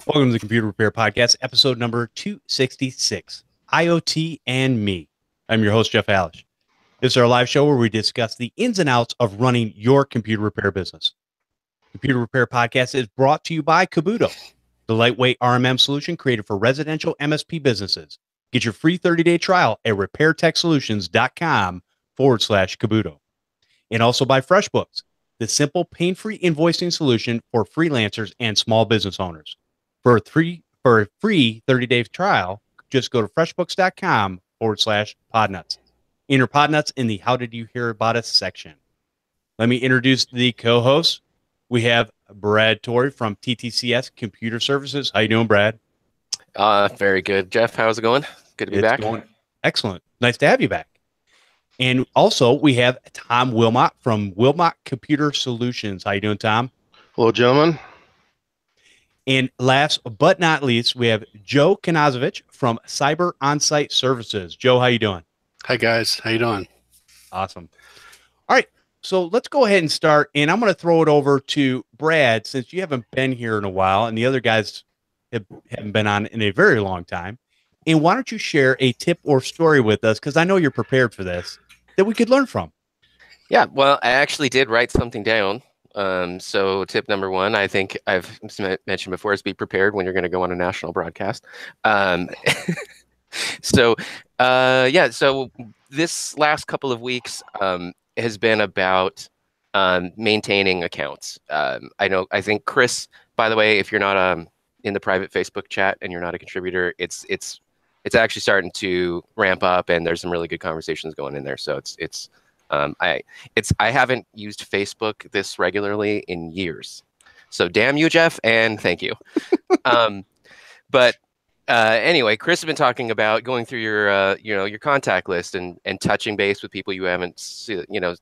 Welcome to the Computer Repair Podcast, episode number 266, IoT and Me. I'm your host, Jeff Halash. This is our live show where we discuss the ins and outs of running your computer repair business. Computer Repair Podcast is brought to you by Kabuto, the lightweight RMM solution created for residential MSP businesses. Get your free 30-day trial at repairtechsolutions.com/Kabuto. And also by FreshBooks, the simple pain-free invoicing solution for freelancers and small business owners. For a free 30-day trial, just go to freshbooks.com/Podnutz. Enter Podnutz in the How Did You Hear About Us section. Let me introduce the co-hosts. We have Brad Torrey from TTCS Computer Services. How you doing, Brad? Very good. Jeff, how's it going? Good to be back. Going excellent. Nice to have you back. And also, we have Tom Wilmot from Wilmot Computer Solutions. How you doing, Tom? Hello, gentlemen. And last but not least, we have Joe Knezovich from Cyber Onsite Services. Joe, how you doing? Hi, guys. How you doing? Awesome. All right, so let's go ahead and start. And I'm going to throw it over to Brad, since you haven't been here in a while, and the other guys haven't been on in a very long time. And why don't you share a tip or story with us, because I know you're prepared for this, that we could learn from. Yeah, well, I actually did write something down. So tip number one, I think I've mentioned before, is be prepared when you're going to go on a national broadcast. So this last couple of weeks has been about maintaining accounts. I think Chris, by the way, if you're not in the private Facebook chat and you're not a contributor, it's actually starting to ramp up, and there's some really good conversations going in there. So I haven't used Facebook this regularly in years. So damn you, Jeff, and thank you. Anyway, Chris has been talking about going through your contact list and touching base with people you haven't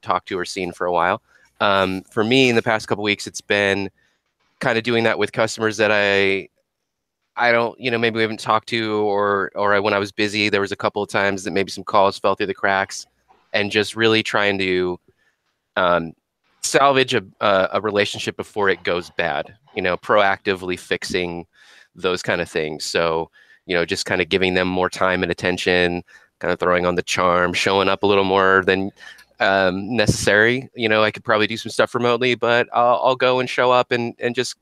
talked to or seen for a while. For me, in the past couple of weeks, it's been kind of doing that with customers that I don't, maybe we haven't talked to, or when I was busy, there was a couple of times that maybe some calls fell through the cracks, and just really trying to salvage a relationship before it goes bad, proactively fixing those kind of things. So, just kind of giving them more time and attention, kind of throwing on the charm, showing up a little more than necessary. I could probably do some stuff remotely, but I'll go and show up and just,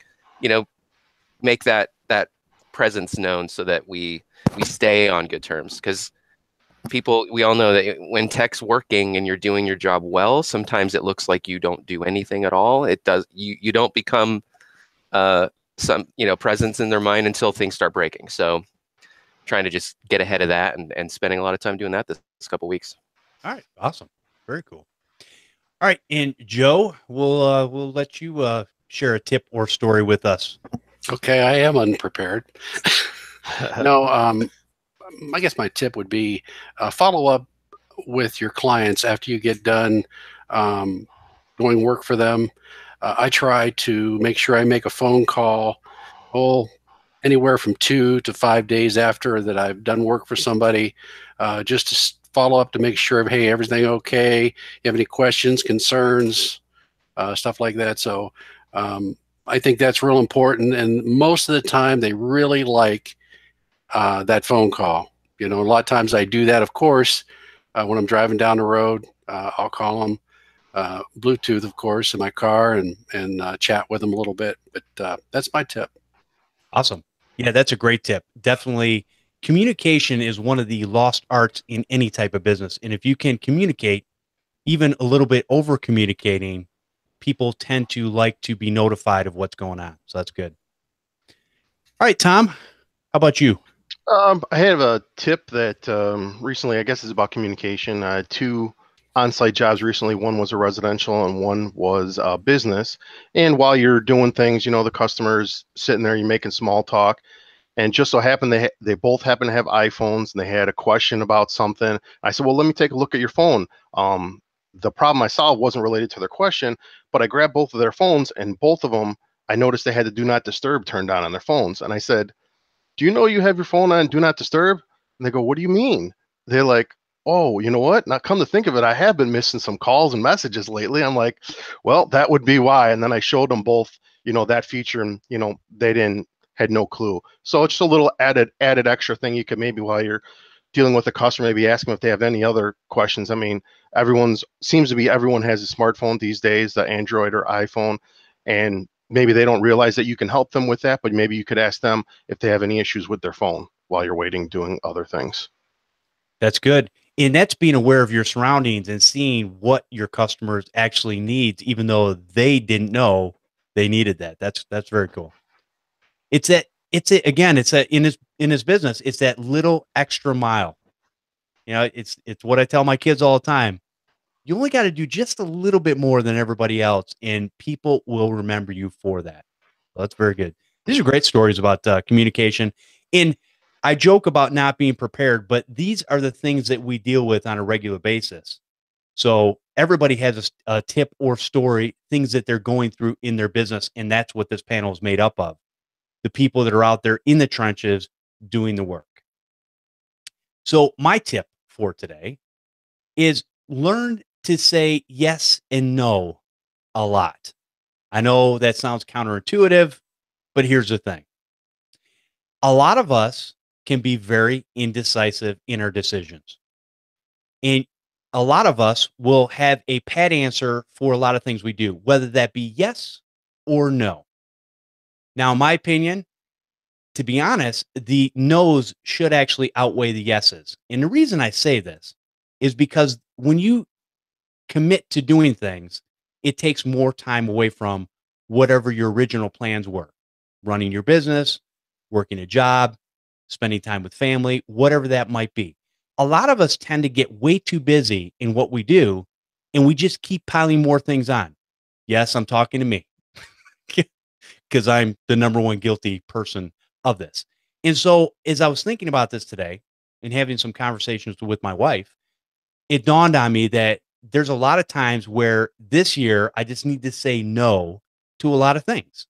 make that presence known so that we stay on good terms. Because we all know that when tech's working and you're doing your job well, sometimes it looks like you don't do anything at all. It does. You don't become some presence in their mind until things start breaking. So trying to just get ahead of that and spending a lot of time doing that this couple weeks. All right, awesome, very cool. All right, and Joe, we'll let you share a tip or story with us. Okay, I am unprepared. No, I guess my tip would be follow up with your clients after you get done doing work for them. I try to make sure I make a phone call anywhere from 2 to 5 days after that I've done work for somebody, just to follow up to make sure, hey, everything okay? You have any questions, concerns, stuff like that. So I think that's real important. And most of the time they really like that phone call. A lot of times I do that, of course, when I'm driving down the road. I'll call them Bluetooth, of course, in my car and chat with them a little bit. But that's my tip. Awesome. Yeah, that's a great tip. Definitely, communication is one of the lost arts in any type of business. And if you can communicate, even a little bit over communicating, people tend to like to be notified of what's going on. So that's good. All right, Tom, how about you? I have a tip that recently, I guess, is about communication. I had 2 on-site jobs recently. One was a residential and one was a business. And while you're doing things, the customer's sitting there, you're making small talk. And just so happened they both happen to have iPhones, and they had a question about something. I said, well, let me take a look at your phone. The problem I saw wasn't related to their question, but I grabbed both of their phones, and both of them, I noticed they had the Do Not Disturb turned on their phones. And I said, do you know you have your phone on Do Not Disturb? And they go, what do you mean? They're like, oh, you know what? Now, come to think of it, I have been missing some calls and messages lately. I'm like, well, that would be why. And then I showed them both, that feature, and, they didn't had no clue. So it's just a little added extra thing you could maybe, while you're dealing with a customer, maybe ask them if they have any other questions. I mean, everyone has a smartphone these days, the Android or iPhone, and maybe they don't realize that you can help them with that, but maybe you could ask them if they have any issues with their phone while you're waiting, doing other things. That's good. And that's being aware of your surroundings and seeing what your customers actually need, even though they didn't know they needed that. That's very cool. It's that in his business, it's that little extra mile. You know, it's what I tell my kids all the time. You only got to do just a little bit more than everybody else, and people will remember you for that. Well, that's very good. These are great stories about communication. And I joke about not being prepared, but these are the things that we deal with on a regular basis. So everybody has a tip or story, things that they're going through in their business, and that's what this panel is made up of. The people that are out there in the trenches doing the work. So my tip for today is learn to say yes and no a lot. I know that sounds counterintuitive, but here's the thing. A lot of us can be very indecisive in our decisions. And a lot of us will have a pat answer for a lot of things we do, whether that be yes or no. Now, in my opinion, to be honest, the no's should actually outweigh the yeses. And the reason I say this is because when you commit to doing things, it takes more time away from whatever your original plans were. Running your business, working a job, spending time with family, whatever that might be. A lot of us tend to get way too busy in what we do, and we just keep piling more things on. Yes, I'm talking to me because I'm the number one guilty person of this. And so as I was thinking about this today and having some conversations with my wife, it dawned on me that there's a lot of times where this year I just need to say no to a lot of things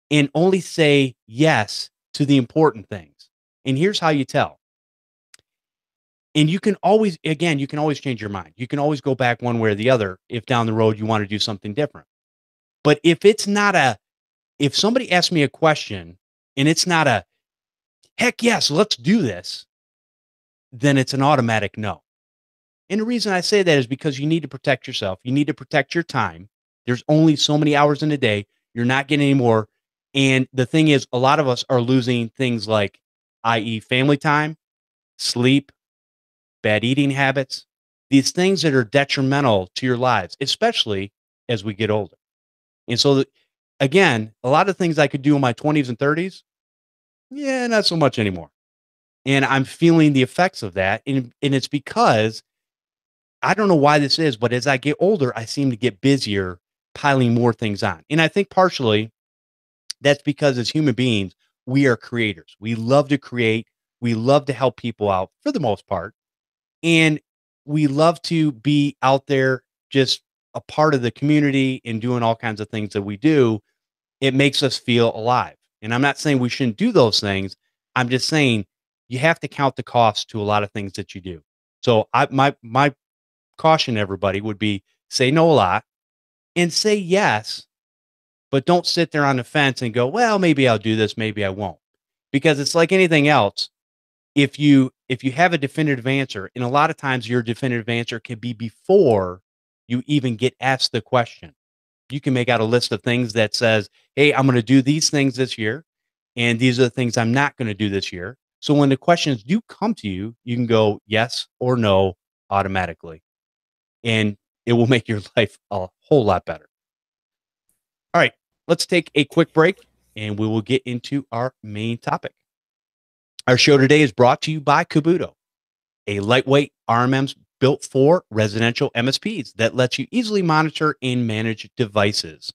and only say yes to the important things. And here's how you tell. And you can always change your mind. You can always go back one way or the other if down the road you want to do something different. But if somebody asks me a question and it's not a heck yes, let's do this, then it's an automatic no. And the reason I say that is because you need to protect yourself. You need to protect your time. There's only so many hours in a day. You're not getting any more. And the thing is, a lot of us are losing things like, i.e., family time, sleep, bad eating habits, these things that are detrimental to your lives, especially as we get older. And so, again, a lot of things I could do in my 20s and 30s, yeah, not so much anymore. And I'm feeling the effects of that. And it's because I don't know why this is, but as I get older, I seem to get busier piling more things on. And I think partially that's because as human beings, we are creators. We love to create. We love to help people out for the most part. And we love to be out there just a part of the community and doing all kinds of things that we do. It makes us feel alive. And I'm not saying we shouldn't do those things. I'm just saying you have to count the cost to a lot of things that you do. So my caution, everybody, would be say no a lot and say yes, but don't sit there on the fence and go, well, maybe I'll do this, maybe I won't. Because it's like anything else. If you have a definitive answer, and a lot of times your definitive answer can be before you even get asked the question. You can make out a list of things that says, hey, I'm going to do these things this year, and these are the things I'm not going to do this year. So when the questions do come to you, you can go yes or no automatically. And it will make your life a whole lot better. All right, let's take a quick break, and we will get into our main topic. Our show today is brought to you by Kabuto, a lightweight RMMs built for residential MSPs that lets you easily monitor and manage devices,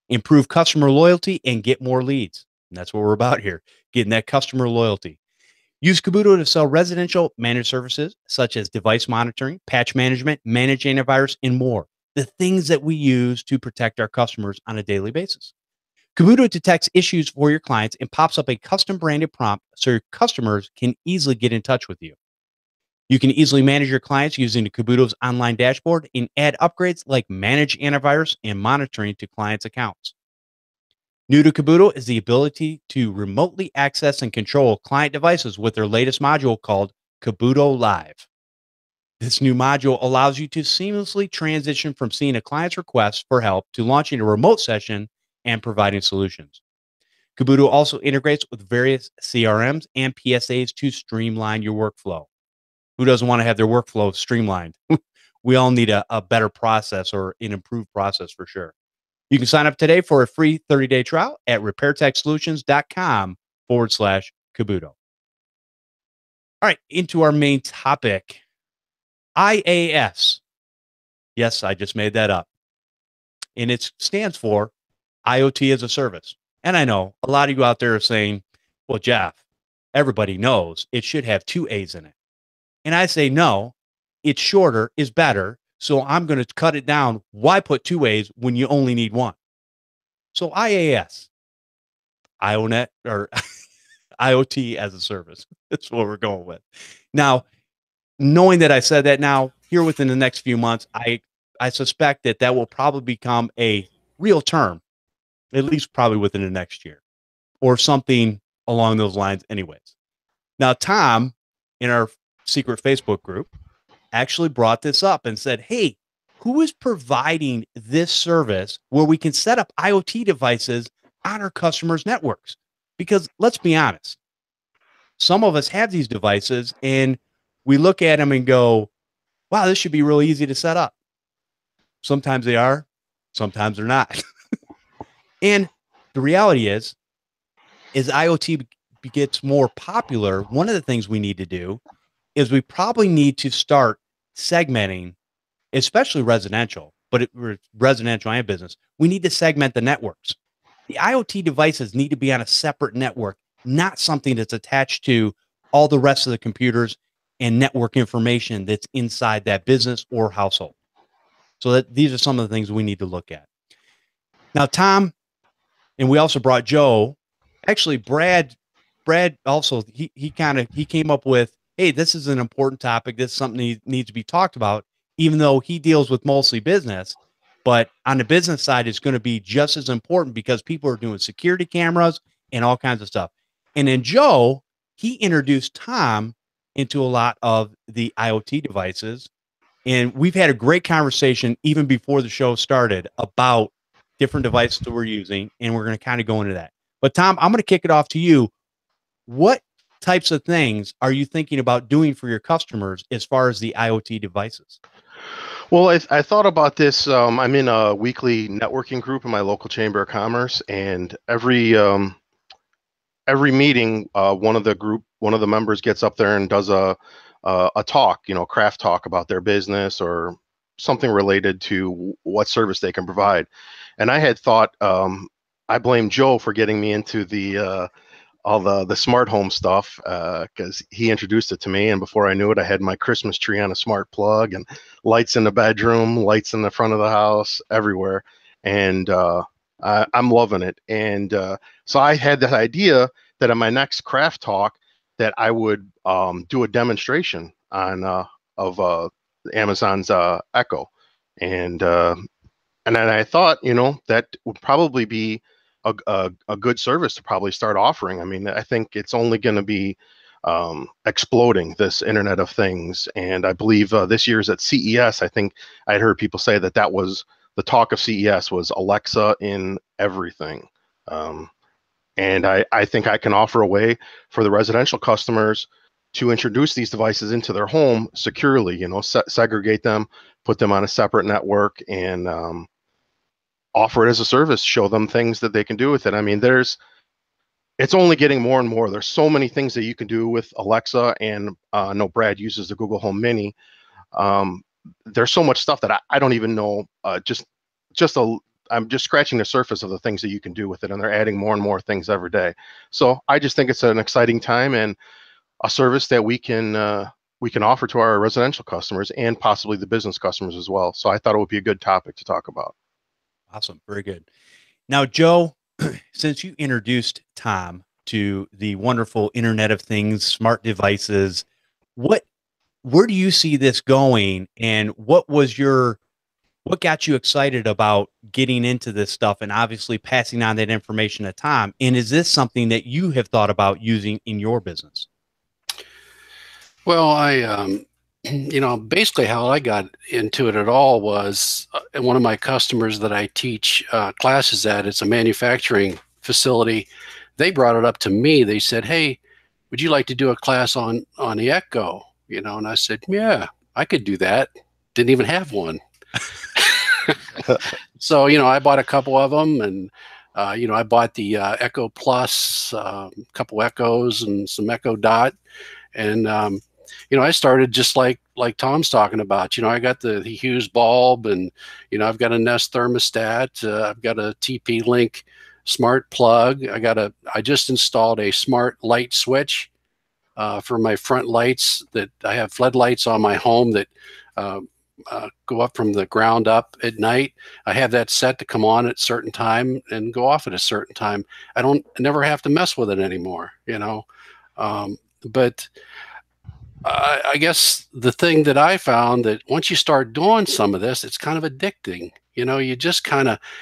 improve customer loyalty, and get more leads. And that's what we're about here, getting that customer loyalty. Use Kabuto to sell residential managed services such as device monitoring, patch management, managed antivirus, and more. The things that we use to protect our customers on a daily basis. Kabuto detects issues for your clients and pops up a custom branded prompt so your customers can easily get in touch with you. You can easily manage your clients using the Kabuto's online dashboard and add upgrades like manage antivirus and monitoring to clients' accounts. New to Caboodle is the ability to remotely access and control client devices with their latest module called Caboodle Live. This new module allows you to seamlessly transition from seeing a client's request for help to launching a remote session and providing solutions. Caboodle also integrates with various CRMs and PSAs to streamline your workflow. Who doesn't want to have their workflow streamlined? We all need a better process or an improved process for sure. You can sign up today for a free 30-day trial at repairtechsolutions.com/Caboodle. All right, into our main topic, IAS. Yes, I just made that up. And it stands for IoT as a Service. And I know a lot of you out there are saying, well, Jeff, everybody knows it should have 2 A's in it. And I say, no, it's shorter is better. So I'm going to cut it down. Why put 2 A's when you only need 1? So IAS, IONET, or IoT as a Service. That's what we're going with. Now, knowing that I said that now, here within the next few months, I suspect that will probably become a real term, at least probably within the next year or something along those lines anyways. Now, Tom, in our secret Facebook group, actually brought this up and said, hey, who is providing this service where we can set up IoT devices on our customers' networks? Because let's be honest, some of us have these devices and we look at them and go, wow, this should be really easy to set up. Sometimes they are, sometimes they're not. And the reality is IoT gets more popular, one of the things we need to do is we probably need to start segmenting, especially residential, but residential and business. We need to segment the networks. The IoT devices need to be on a separate network, not something that's attached to all the rest of the computers and network information that's inside that business or household. So that these are some of the things we need to look at. Now, Tom, and we also brought Joe. Actually, Brad also, he came up with, hey, this is an important topic. This is something that needs to be talked about, even though he deals with mostly business. But on the business side, it's going to be just as important because people are doing security cameras and all kinds of stuff. And then Joe, he introduced Tom into a lot of the IoT devices. And we've had a great conversation even before the show started about different devices that we're using. And we're going to kind of go into that. But Tom, I'm going to kick it off to you. What types of things are you thinking about doing for your customers as far as the IoT devices? Well, I thought about this. I'm in a weekly networking group in my local chamber of commerce, and every meeting, one of the members gets up there and does a talk, craft talk about their business or something related to what service they can provide. And I had thought, I blame Joe for getting me into all the smart home stuff, because he introduced it to me, and before I knew it, I had my Christmas tree on a smart plug and lights in the bedroom, lights in the front of the house, everywhere. And I'm loving it. And so I had that idea that in my next craft talk that I would do a demonstration on of Amazon's Echo. And then I thought, that would probably be a good service to probably start offering. I mean, I think it's only going to be exploding, this Internet of Things. And I believe this year's at CES, I think I'd heard people say that was the talk of CES was Alexa in everything. And I think I can offer a way for the residential customers to introduce these devices into their home securely, segregate them, put them on a separate network, and offer it as a service, show them things that they can do with it. I mean, it's only getting more and more. There's so many things that you can do with Alexa, and I know Brad uses the Google Home Mini. There's so much stuff that I don't even know. I'm just scratching the surface of the things that you can do with it, and they're adding more and more things every day. So I just think it's an exciting time and a service that we can offer to our residential customers and possibly the business customers as well. So I thought it would be a good topic to talk about. Awesome. Very good. Now, Joe, since you introduced Tom to the wonderful Internet of Things, smart devices, where do you see this going? And what was your What got you excited about getting into this stuff and obviously passing on that information to Tom? And is this something that you have thought about using in your business? Well, basically how I got into it at all was one of my customers that I teach classes at. It's a manufacturing facility. They brought it up to me. They said, "Hey, would you like to do a class on the Echo?" And I said, "Yeah, I could do that." Didn't even have one. So, I bought a couple of them, and I bought the Echo Plus, a couple Echoes and some Echo Dot, and I started just like Tom's talking about. I got the Hughes bulb, and I've got a Nest thermostat. I've got a TP-Link smart plug. I just installed a smart light switch for my front lights. That I have floodlights on my home that go up from the ground up at night. I have that set to come on at a certain time and go off at a certain time. I never have to mess with it anymore. But I guess the thing that I found, that once you start doing some of this, it's kind of addicting. You just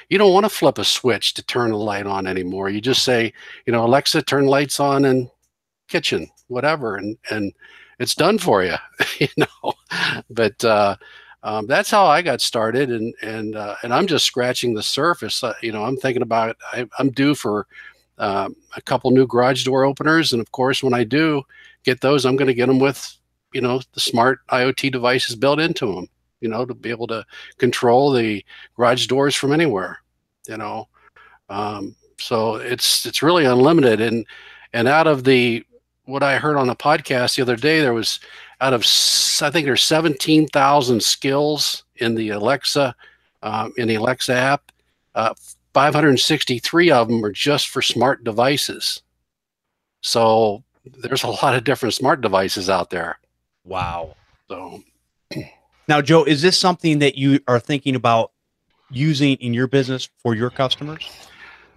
you don't want to flip a switch to turn the light on anymore. You just say, Alexa, turn lights on in kitchen, whatever. And it's done for you, but that's how I got started. And I'm just scratching the surface. I'm thinking about, I'm due for a couple new garage door openers. And of course, when I do get those, I'm going to get them with, the smart IoT devices built into them, to be able to control the garage doors from anywhere, so it's really unlimited. And out of what I heard on the podcast the other day, there was I think there's 17,000 skills in the Alexa app. 563 of them are just for smart devices. So there's a lot of different smart devices out there. Wow. So now, Joe, is this something that you are thinking about using in your business for your customers?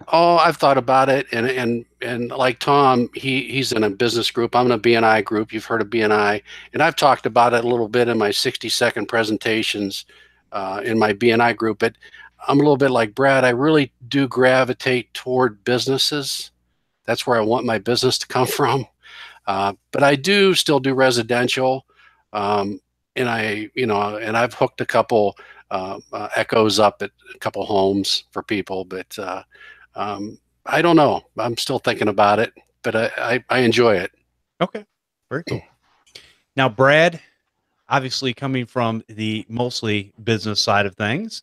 Oh, I've thought about it, and like Tom, he's in a business group. I'm in a BNI group. You've heard of BNI, and I've talked about it a little bit in my 60-second presentations in my BNI group. But I'm a little bit like Brad. I really do gravitate toward businesses. That's where I want my business to come from. But I do still do residential, and I've hooked a couple Echoes up at a couple homes for people, but I don't know. I'm still thinking about it, but I enjoy it. Okay, very cool. Now, Brad, obviously coming from the mostly business side of things,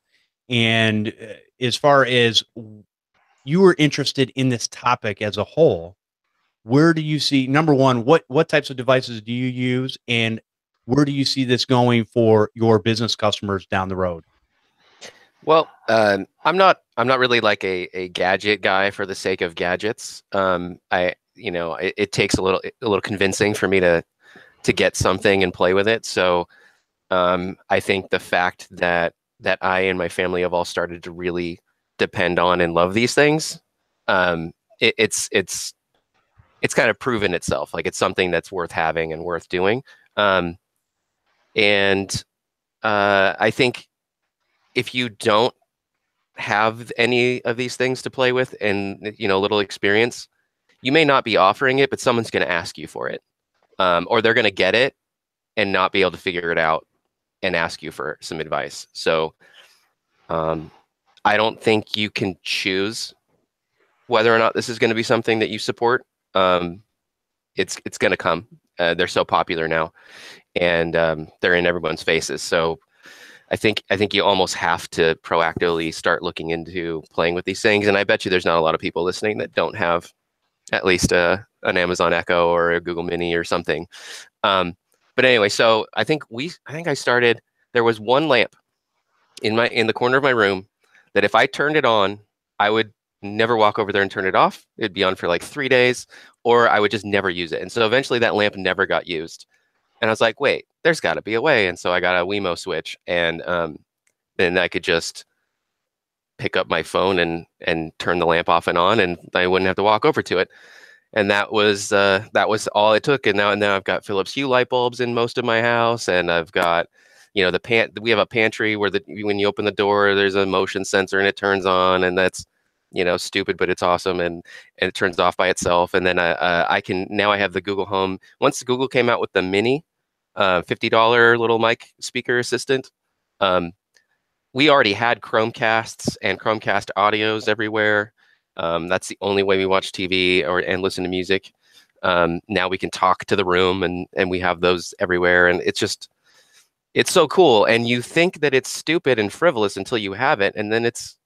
and as far as you were interested in this topic as a whole, where do you see, number one, what types of devices do you use, and where do you see this going for your business customers down the road? Well, I'm not really like a gadget guy for the sake of gadgets. It takes a little convincing for me to get something and play with it. So I think the fact that I and my family have all started to really depend on and love these things, it's kind of proven itself. Like, it's something that's worth having and worth doing. I think if you don't have any of these things to play with and, little experience, you may not be offering it, but someone's going to ask you for it. Or they're going to get it and not be able to figure it out and ask you for some advice. So I don't think you can choose whether or not this is going to be something that you support. It's going to come. They're so popular now, and they're in everyone's faces. So I think you almost have to proactively start looking into playing with these things. And I bet you there's not a lot of people listening that don't have at least an Amazon Echo or a Google Mini or something. But anyway, so I think I started. There was one lamp in the corner of my room that if I turned it on, I would never walk over there and turn it off. It'd be on for like 3 days, or I would just never use it. And so eventually that lamp never got used. And I was like, wait, there's got to be a way. And so I got a Wemo switch, and then I could just pick up my phone and turn the lamp off and on, and I wouldn't have to walk over to it. And that was all it took. And now I've got Philips Hue light bulbs in most of my house, and I've got you know, we have a pantry where when you open the door, there's a motion sensor and it turns on, and that's, you know, stupid, but it's awesome, and it turns off by itself. And then I have the Google Home. Once Google came out with the Mini, $50 little mic speaker assistant, we already had Chromecasts and Chromecast audios everywhere. That's the only way we watch TV and listen to music. Now we can talk to the room, and we have those everywhere, and it's so cool. And you think that it's stupid and frivolous until you have it, and then it's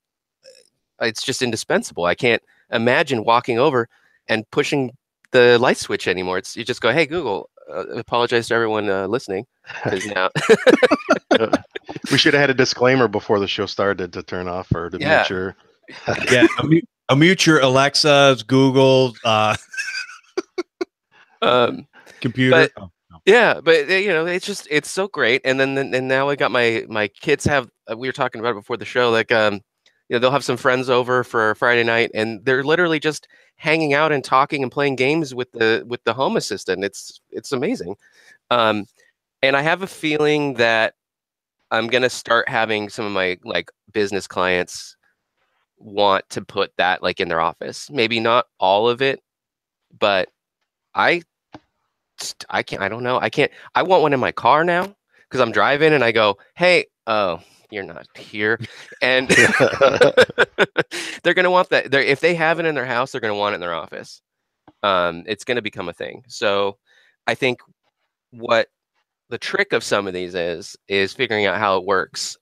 just indispensable. I can't imagine walking over and pushing the light switch anymore. You just go, hey, Google, apologize to everyone listening. Now we should have had a disclaimer before the show started to turn off or to mute your... mute your Alexa's, Google, computer. But you know, it's so great. And then now I got my kids have, we were talking about it before the show, like, you know, they'll have some friends over for Friday night, and they're literally just hanging out and talking and playing games with the Home Assistant. It's amazing. And I have a feeling that I'm gonna start having some of my like business clients want to put that like in their office. Maybe not all of it, but I don't know. I want one in my car now because I'm driving and I go, hey, oh, you're not here. And they're going to want that. If they have it in their house, they're going to want it in their office. It's going to become a thing. So I think what the trick of some of these is figuring out how it works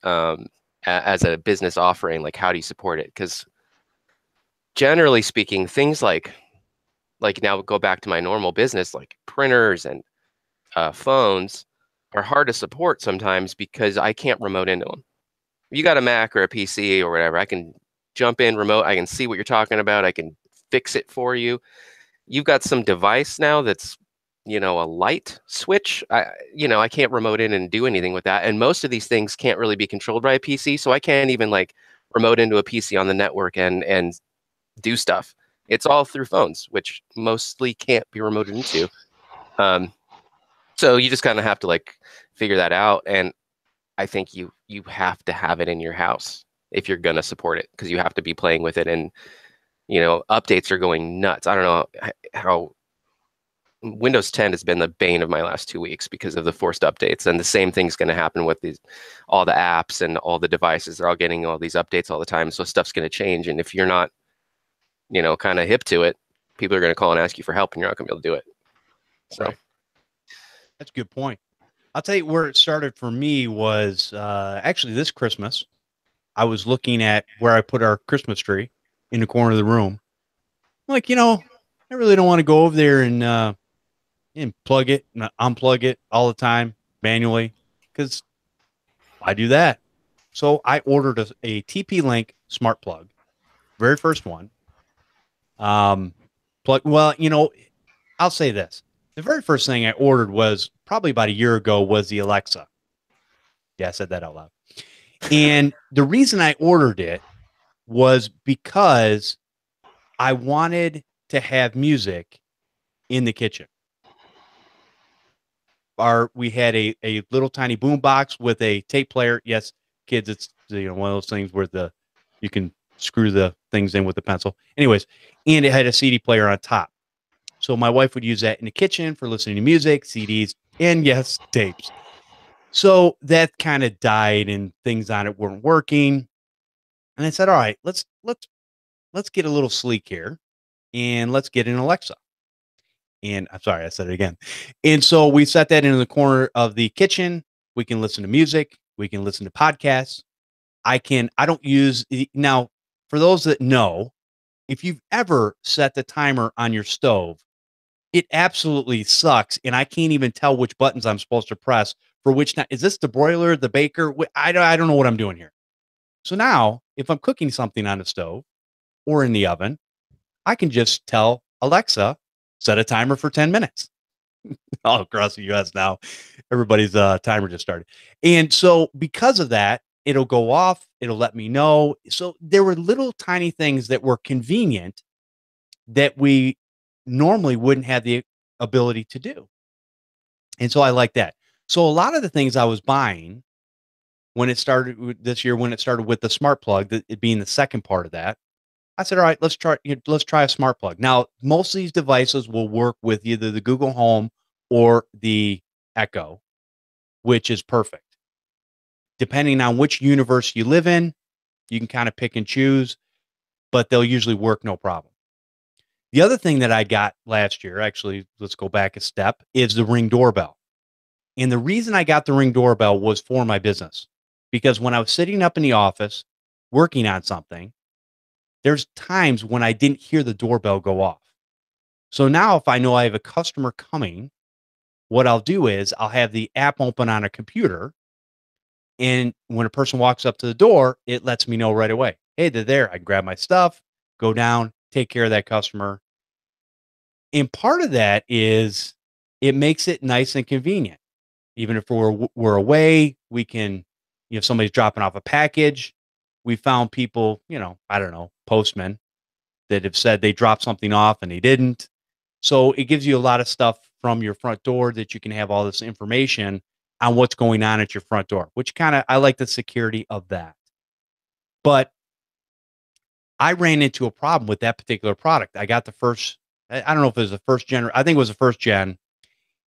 as a business offering. Like, how do you support it? Because generally speaking, things like now go back to my normal business, like printers and phones are hard to support sometimes because I can't remote into them. If you got a Mac or a PC or whatever, I can jump in remote. I can see what you're talking about. I can fix it for you. You've got some device now that's, you know, a light switch. I can't remote in and do anything with that. And most of these things can't really be controlled by a PC. So I can't even like remote into a PC on the network and do stuff. It's all through phones, which mostly can't be remoted into. So you just kind of have to like figure that out. And I think you have to have it in your house if you're going to support it, because you have to be playing with it. And, you know, updates are going nuts. I don't know how Windows 10 has been the bane of my last 2 weeks because of the forced updates. And the same thing's going to happen with all the apps and all the devices. They're all getting all these updates all the time. So stuff's going to change. And if you're not, you know, kind of hip to it, people are going to call and ask you for help, and you're not going to be able to do it. So that's a good point. I'll tell you where it started for me was actually this Christmas. I was looking at where I put our Christmas tree in the corner of the room. I'm like, you know, I really don't want to go over there and plug it and unplug it all the time manually, because I do that. So I ordered a TP-Link smart plug, very first one. Well, you know, I'll say this. The very first thing I ordered was probably about a year ago was the Alexa. Yeah, I said that out loud. And the reason I ordered it was because I wanted to have music in the kitchen. We had a little tiny boom box with a tape player. Yes, kids, it's, you know, one of those things where you can screw the things in with the pencil. Anyways, and it had a CD player on top. So my wife would use that in the kitchen for listening to music, CDs, and yes, tapes. So that kind of died and things on it weren't working. And I said, all right, let's get a little sleek here and let's get an Alexa. And I'm sorry, I said it again. And so we set that in the corner of the kitchen. We can listen to music. We can listen to podcasts. I don't use now, for those that know, if you've ever set the timer on your stove, it absolutely sucks. And I can't even tell which buttons I'm supposed to press for which time. Is this the broiler, the baker? I don't know what I'm doing here. So now if I'm cooking something on the stove or in the oven, I can just tell Alexa, set a timer for 10 minutes. All across the US now, everybody's timer just started. And so because of that, it'll go off. It'll let me know. So there were little tiny things that were convenient that we normally wouldn't have the ability to do. And so I like that. So a lot of the things I was buying when it started this year, when it started with the smart plug, it being the second part of that, I said, all right, let's try a smart plug. Now, most of these devices will work with either the Google Home or the Echo, which is perfect. Depending on which universe you live in, you can kind of pick and choose, but they'll usually work no problem. The other thing that I got last year, actually, let's go back a step, is the Ring doorbell. And the reason I got the Ring doorbell was for my business. Because when I was sitting up in the office working on something, there's times when I didn't hear the doorbell go off. So now if I know I have a customer coming, what I'll do is I'll have the app open on a computer. And when a person walks up to the door, it lets me know right away. Hey, they're there. I can grab my stuff, go down, take care of that customer. And part of that is it makes it nice and convenient. Even if we're away, we can, if somebody's dropping off a package, we found people, I don't know, postmen that have said they dropped something off and they didn't. So it gives you a lot of stuff from your front door that you can have all this information on what's going on at your front door, which I like the security of that. But I ran into a problem with that particular product. I got the first, I don't know if it was the first gen, I think it was the first gen,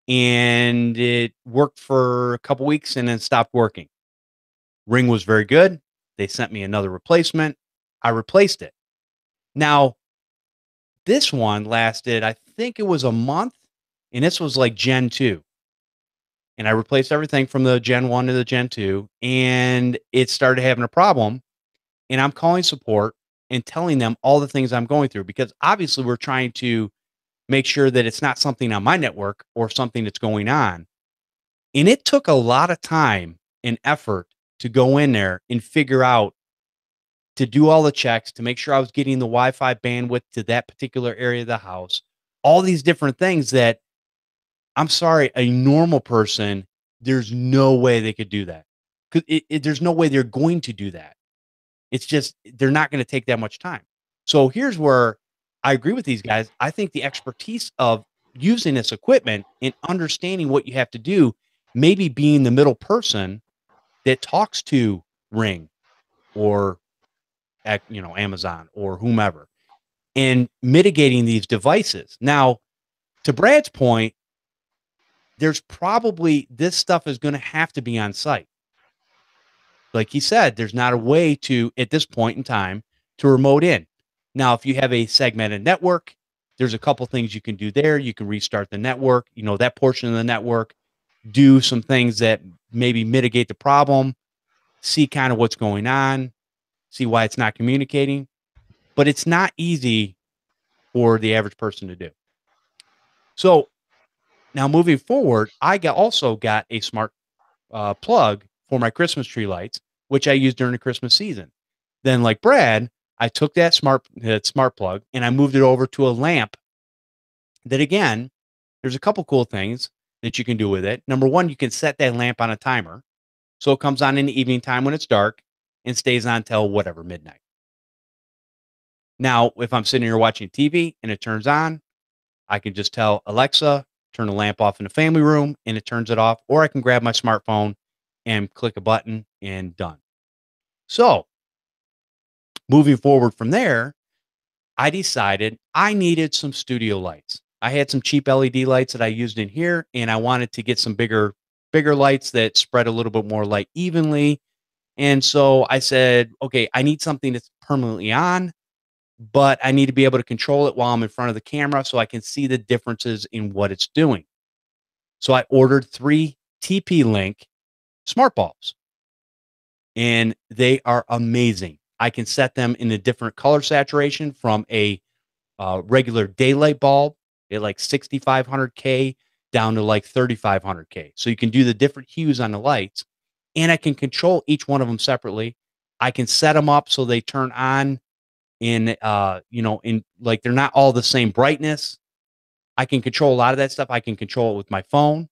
and it worked for a couple weeks and then stopped working. Ring was very good. They sent me another replacement. I replaced it. Now, this one lasted, I think it was a month, and this was like Gen 2. And I replaced everything from the Gen 1 to the Gen 2, and it started having a problem. And I'm calling support and telling them all the things I'm going through, because obviously we're trying to make sure that it's not something on my network or something that's going on. And it took a lot of time and effort to go in there and figure out, to do all the checks, to make sure I was getting the Wi-Fi bandwidth to that particular area of the house, all these different things that, I'm sorry, a normal person, there's no way they could do that. Because there's no way they're going to do that. It's just, they're not going to take that much time. So here's where I agree with these guys. I think the expertise of using this equipment and understanding what you have to do, maybe being the middle person that talks to Ring or Amazon or whomever, and mitigating these devices. Now, to Brad's point, there's probably, this stuff is going to have to be on site. Like he said, there's not a way to, at this point in time, to remote in. Now, if you have a segmented network, there's a couple things you can do there. You can restart the network, that portion of the network, do some things that maybe mitigate the problem, see kind of what's going on, see why it's not communicating. But it's not easy for the average person to do. So now moving forward, I also got a smart plug for my Christmas tree lights, which I used during the Christmas season. Then, like Brad, I took that smart plug and I moved it over to a lamp that, again, there's a couple cool things that you can do with it. Number one, you can set that lamp on a timer. So it comes on in the evening time when it's dark and stays on till whatever, midnight. Now, if I'm sitting here watching TV and it turns on, I can just tell Alexa, turn the lamp off in the family room, and it turns it off. Or I can grab my smartphone and click a button and done. So moving forward from there, I decided I needed some studio lights. I had some cheap LED lights that I used in here, and I wanted to get some bigger lights that spread a little bit more light evenly. And so I said, okay, I need something that's permanently on, but I need to be able to control it while I'm in front of the camera so I can see the differences in what it's doing. So I ordered 3 TP-Link smart bulbs, and they are amazing. I can set them in a different color saturation, from a regular daylight bulb at like 6500K down to like 3500K. So you can do the different hues on the lights, and I can control each one of them separately. I can set them up so they turn on in like, they're not all the same brightness. I can control a lot of that stuff. I can control it with my phone.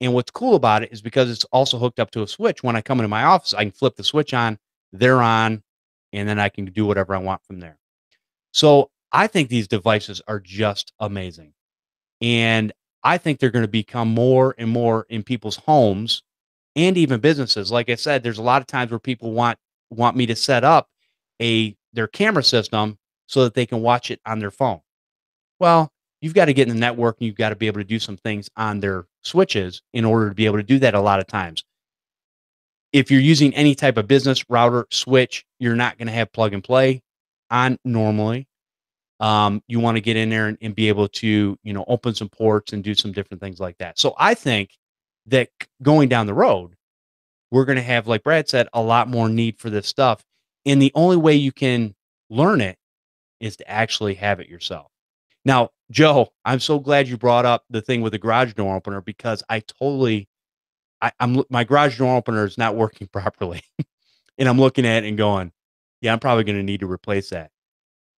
And what's cool about it is, because it's also hooked up to a switch, when I come into my office, I can flip the switch on, they're on, and then I can do whatever I want from there. So I think these devices are just amazing. And I think they're going to become more and more in people's homes and even businesses. Like I said, there's a lot of times where people want me to set up their camera system so that they can watch it on their phone. Well, you've got to get in the network and you've got to be able to do some things on their switches in order to be able to do that a lot of times. If you're using any type of business router switch, you're not going to have plug and play on normally. You want to get in there and be able to, open some ports and do some different things like that. So I think that going down the road, we're going to have, like Brad said, a lot more need for this stuff. And the only way you can learn it is to actually have it yourself. Now, Joe, I'm so glad you brought up the thing with the garage door opener, because my garage door opener is not working properly. And I'm looking at it and going, yeah, I'm probably going to need to replace that.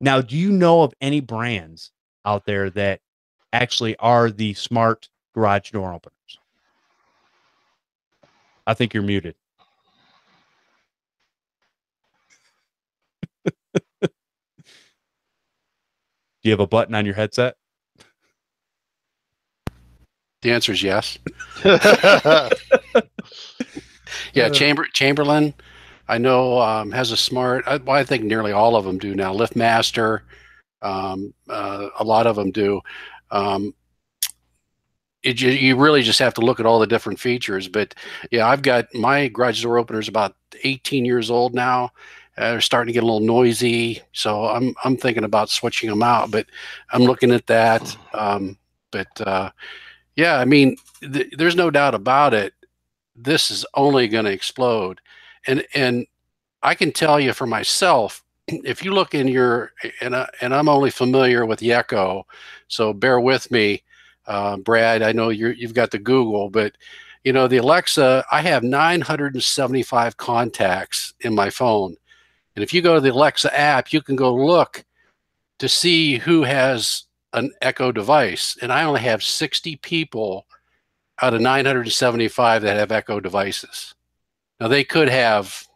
Now, do you know of any brands out there that actually are the smart garage door openers? I think you're muted. Do you have a button on your headset? The answer is yes. Yeah, Chamberlain, I know, has a smart. I think nearly all of them do now. LiftMaster, a lot of them do. You really just have to look at all the different features. But yeah, I've got my garage door openers about 18 years old now. They're starting to get a little noisy, so I'm thinking about switching them out. But I'm looking at that. Yeah, I mean, there's no doubt about it. This is only going to explode, and I can tell you for myself, if you look in and I'm only familiar with the Echo, so bear with me, Brad. I know you've got the Google, but the Alexa, I have 975 contacts in my phone. And if you go to the Alexa app, you can go look to see who has an Echo device. And I only have 60 people out of 975 that have Echo devices. Now they could have,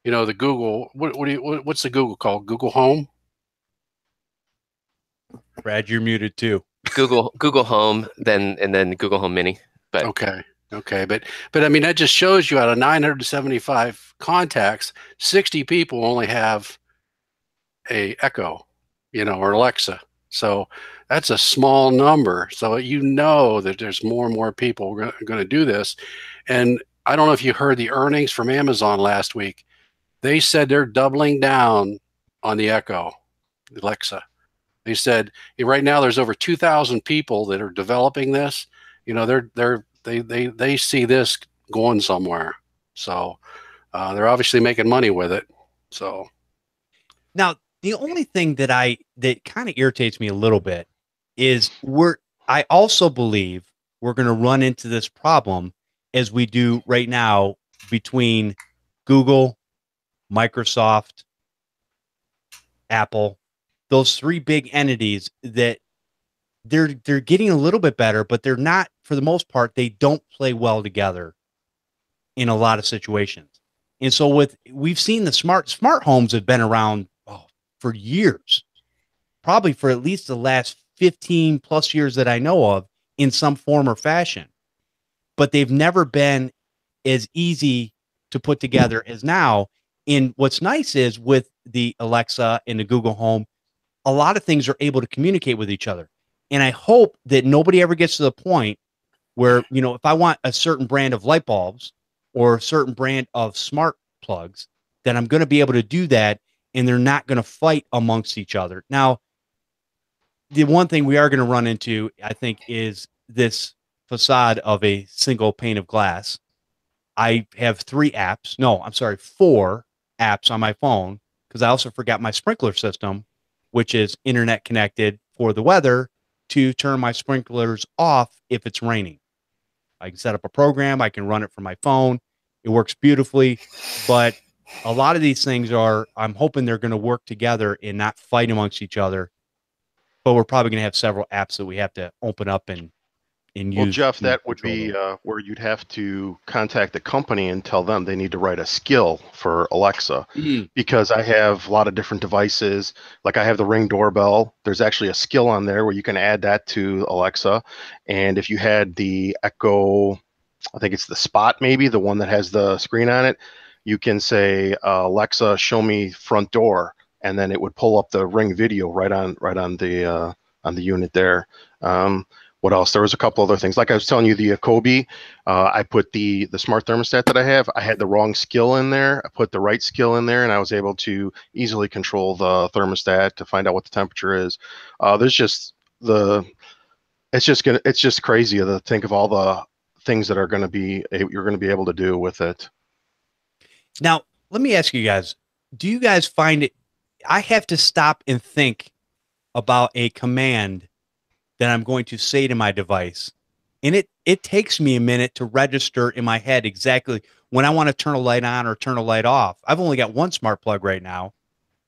the Google, what's the Google called? Google Home? Brad, you're muted too. Google Home, and then Google Home Mini. But Okay, but I mean, that just shows you out of 975 contacts, 60 people only have a Echo, or Alexa. So that's a small number. So that there's more and more people going to do this. And I don't know if you heard the earnings from Amazon last week. They said they're doubling down on the Echo, Alexa. They said right now there's over 2,000 people that are developing this. They see this going somewhere. So they're obviously making money with it. So now the only thing that kind of irritates me a little bit is I also believe we're going to run into this problem as we do right now between Google, Microsoft, Apple, those three big entities that they're getting a little bit better, but they're not, for the most part, they don't play well together in a lot of situations. And so we've seen the smart homes have been around for years, probably for at least the last 15 plus years that I know of in some form or fashion, but they've never been as easy to put together as now. And what's nice is with the Alexa and the Google Home, a lot of things are able to communicate with each other. And I hope that nobody ever gets to the point where, if I want a certain brand of light bulbs or a certain brand of smart plugs, that I'm going to be able to do that and they're not going to fight amongst each other. Now, the one thing we are going to run into, I think, is this facade of a single pane of glass. I have 4 apps on my phone, because I also forgot my sprinkler system, which is internet connected for the weather, to turn my sprinklers off if it's raining. I can set up a program. I can run it from my phone. It works beautifully. But a lot of these things I'm hoping they're going to work together and not fight amongst each other. But we're probably going to have several apps that we have to open up and use. Well, Jeff, that would be where you'd have to contact the company and tell them they need to write a skill for Alexa, because I have a lot of different devices. Like I have the Ring doorbell. There's actually a skill on there where you can add that to Alexa. And if you had the Echo I think it's the Spot, maybe the one that has the screen on it. You can say, Alexa, show me front door, and then it would pull up the Ring video right on the unit there. What else? There was a couple other things. Like I was telling you, the Akobe, I put the smart thermostat that I have. I had the wrong skill in there. I put the right skill in there, and I was able to easily control the thermostat to find out what the temperature is. There's just it's just crazy to think of all the things that you're going to be able to do with it. Now, let me ask you guys, do you guys find it, I have to stop and think about a command that I'm going to say to my device, and it takes me a minute to register in my head exactly when I want to turn a light on or turn a light off. I've only got one smart plug right now,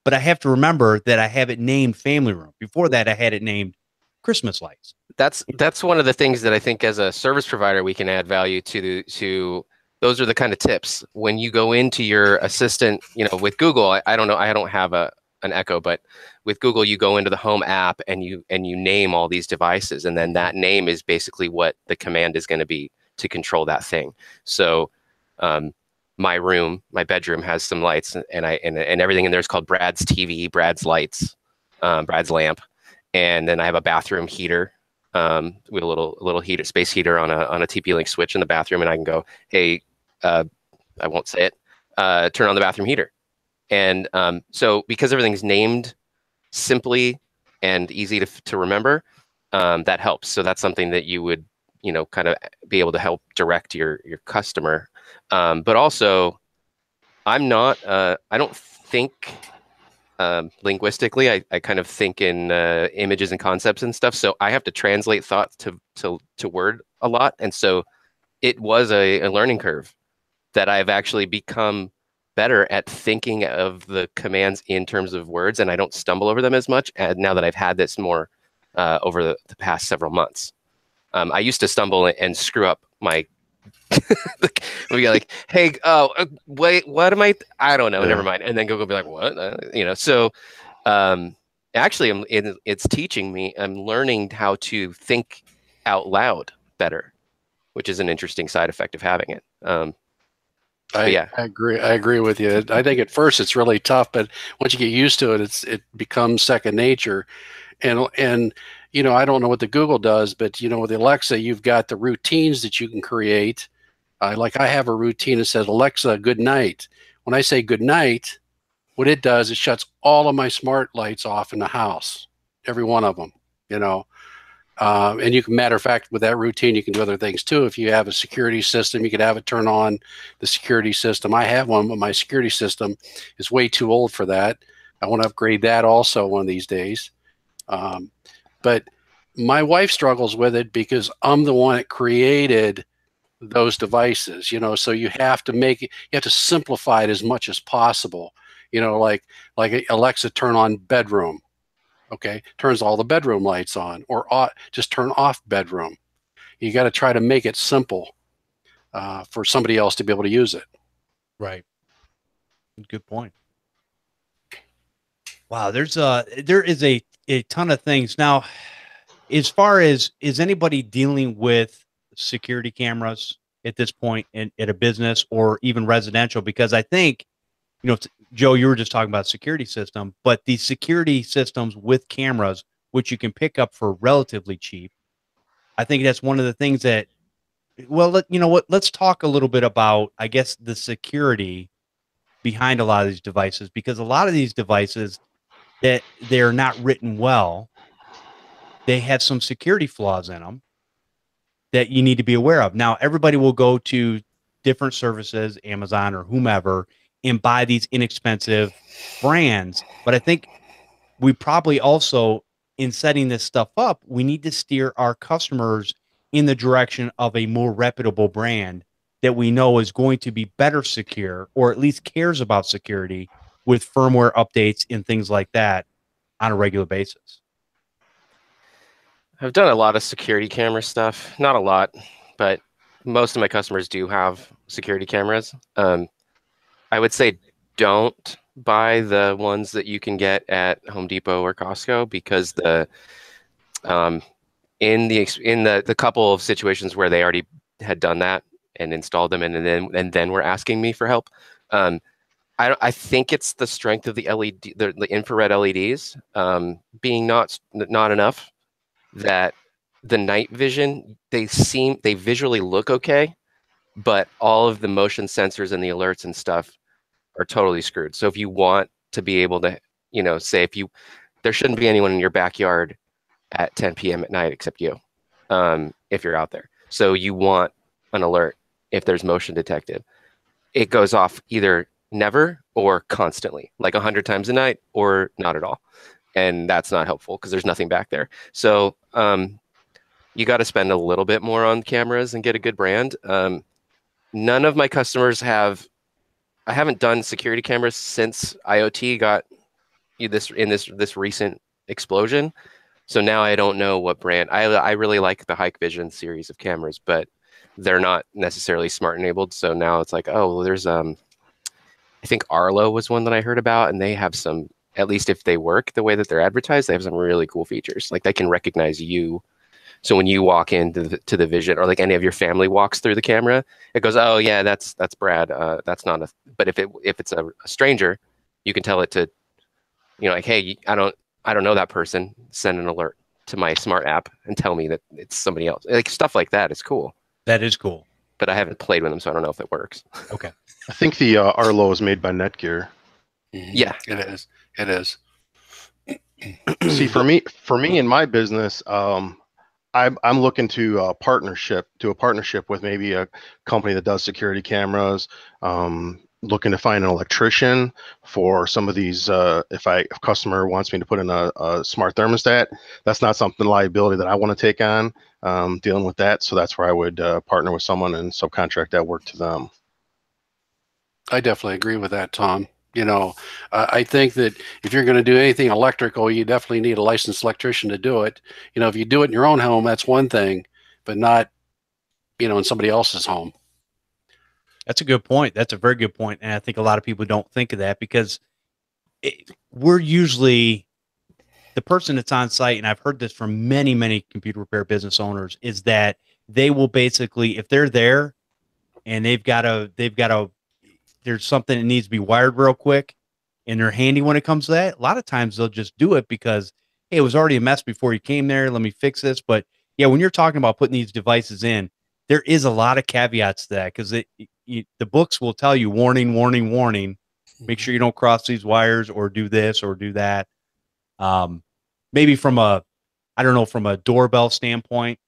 but I have to remember that I have it named family room. Before that, I had it named Christmas lights. That's one of the things that I think as a service provider we can add value to. Those are the kind of tips when you go into your assistant. With Google, I don't know, I don't have an Echo, but with Google, you go into the Home app and you name all these devices, and then that name is basically what the command is going to be to control that thing. So, my bedroom has some lights, and everything in there is called Brad's TV, Brad's lights, Brad's lamp, and then I have a bathroom heater. With a little heater, space heater on a TP-Link switch in the bathroom, and I can go, hey, I won't say it, turn on the bathroom heater. And so because everything's named simply and easy to remember, that helps. So that's something that you would, kind of be able to help direct your customer. But also, I don't think linguistically. I kind of think in images and concepts and stuff. So I have to translate thoughts to word a lot. And so it was a learning curve that I've actually become better at thinking of the commands in terms of words, and I don't stumble over them as much now that I've had this more over the past several months. I used to stumble and screw up my we get like, hey, wait, what am I don't know, never mind. And then Google will be like, what? So actually it's teaching me, I'm learning how to think out loud better, which is an interesting side effect of having it. I agree with you. I think at first it's really tough, but once you get used to it, it becomes second nature. And I don't know what the Google does, but with the Alexa, you've got the routines that you can create. Like I have a routine that says, Alexa, good night. When I say good night, what it does, it shuts all of my smart lights off in the house, every one of them, and you can, matter of fact, with that routine, you can do other things too. If you have a security system, you could have it turn on the security system. I have one, but my security system is way too old for that. I want to upgrade that also one of these days. But my wife struggles with it because I'm the one that created those devices, so you have to simplify it as much as possible. Like Alexa, turn on bedroom. Okay, turns all the bedroom lights on, or just turn off bedroom. You got to try to make it simple for somebody else to be able to use it. Right. Good point. Wow, there is a ton of things. Now, as far as, is anybody dealing with security cameras at this point at a business or even residential? Because I think, Joe, you were just talking about security system, but the security systems with cameras, which you can pick up for relatively cheap, I think that's one of the things that, well, let's talk a little bit about, I guess, the security behind a lot of these devices, because a lot of these devices, that they're not written well, they have some security flaws in them that you need to be aware of. Now, everybody will go to different services, Amazon or whomever, and buy these inexpensive brands. But I think we probably also, in setting this stuff up, we need to steer our customers in the direction of a more reputable brand that we know is going to be better secure, or at least cares about security with firmware updates and things like that on a regular basis. I've done a lot of security camera stuff. Not a lot, but most of my customers do have security cameras. I would say don't buy the ones that you can get at Home Depot or Costco, because in the couple of situations where they already had done that and installed them, and then were asking me for help. I think it's the strength of the LED, the infrared LEDs being not enough, that the night vision, they visually look okay, but all of the motion sensors and the alerts and stuff are totally screwed. So if you want to be able to, say there shouldn't be anyone in your backyard at 10 p.m. at night except you, if you're out there. So you want an alert if there's motion detected. It goes off either never or constantly, like 100 times a night or not at all. And that's not helpful because there's nothing back there. So you got to spend a little bit more on cameras and get a good brand. None of my customers I haven't done security cameras since IoT got this recent explosion. So now I don't know what brand. I really like the Hikvision series of cameras, but they're not necessarily smart enabled. So now it's like, oh, well, there's I think Arlo was one that I heard about, and they have some, at least if they work the way that they're advertised, they have some really cool features. Like they can recognize you. So when you walk into the vision, or like any of your family walks through the camera, it goes, oh yeah, that's Brad. That's not a. But if it's a stranger, you can tell it to, like, hey, I don't know that person. Send an alert to my smart app and tell me that it's somebody else. Like stuff like that is cool. That is cool. But I haven't played with them, so I don't know if it works. Okay. I think the Arlo is made by Netgear. Yeah, it is. It is. See, for me in my business, I'm looking to a partnership with maybe a company that does security cameras. Looking to find an electrician for some of these. If a customer wants me to put in a smart thermostat, that's not something liability that I want to take on dealing with that. So that's where I would partner with someone and subcontract that work to them. I definitely agree with that, Tom. I think that if you're going to do anything electrical, you definitely need a licensed electrician to do it. If you do it in your own home, that's one thing, but not, in somebody else's home. That's a good point. That's a very good point. And I think a lot of people don't think of that because we're usually the person that's on site. And I've heard this from many, many computer repair business owners, is that they will basically, if they're there and they've got there's something that needs to be wired real quick and they're handy when it comes to that. A lot of times they'll just do it because, hey, it was already a mess before you came there. Let me fix this. But yeah, when you're talking about putting these devices in, there is a lot of caveats to that because the books will tell you warning, warning, warning. Make sure you don't cross these wires or do this or do that. Maybe from a doorbell standpoint,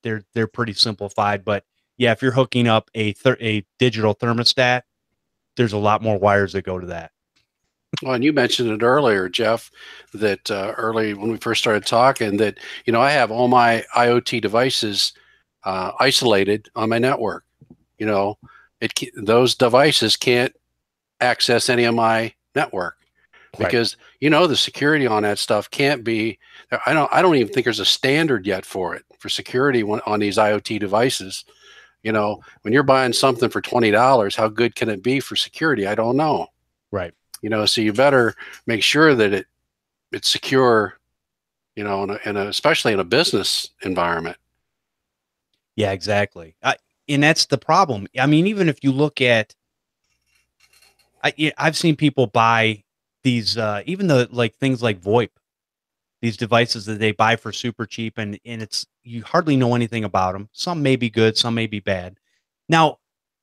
they're pretty simplified. But yeah, if you're hooking up a digital thermostat, there's a lot more wires that go to that. Well, and you mentioned it earlier, Jeff, that early when we first started talking, that I have all my IoT devices isolated on my network. Those devices can't access any of my network because the security on that stuff can't be. I don't even think there's a standard yet for it for security on these IoT devices. When you're buying something for $20, how good can it be for security? I don't know. Right. So you better make sure that it's secure, especially in a business environment. Yeah, exactly. And that's the problem. I mean, even if you look at, I've seen people buy these, even things like VoIP, these devices that they buy for super cheap, and you hardly know anything about them. Some may be good, some may be bad. Now,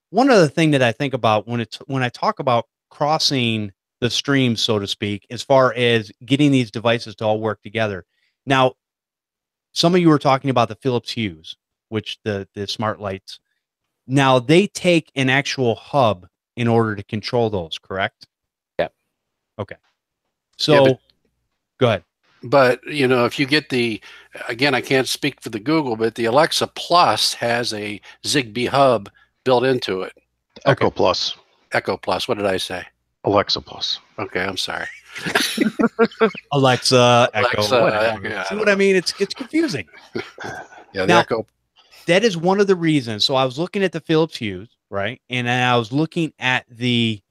one other thing that I think about when I talk about crossing the streams, so to speak, as far as getting these devices to all work together. Now, some of you were talking about the Philips Hues, which the smart lights. Now they take an actual hub in order to control those, correct? Yeah. Okay. So go ahead. But, if you get again, I can't speak for the Google, but the Alexa Plus has a Zigbee hub built into it. Echo Plus. Echo Plus. What did I say? Alexa Plus. Okay, I'm sorry. Alexa, Echo. Yeah, see what I mean? It's confusing. Yeah, the now, Echo. That is one of the reasons. So I was looking at the Philips Hues, right? And then I was looking at the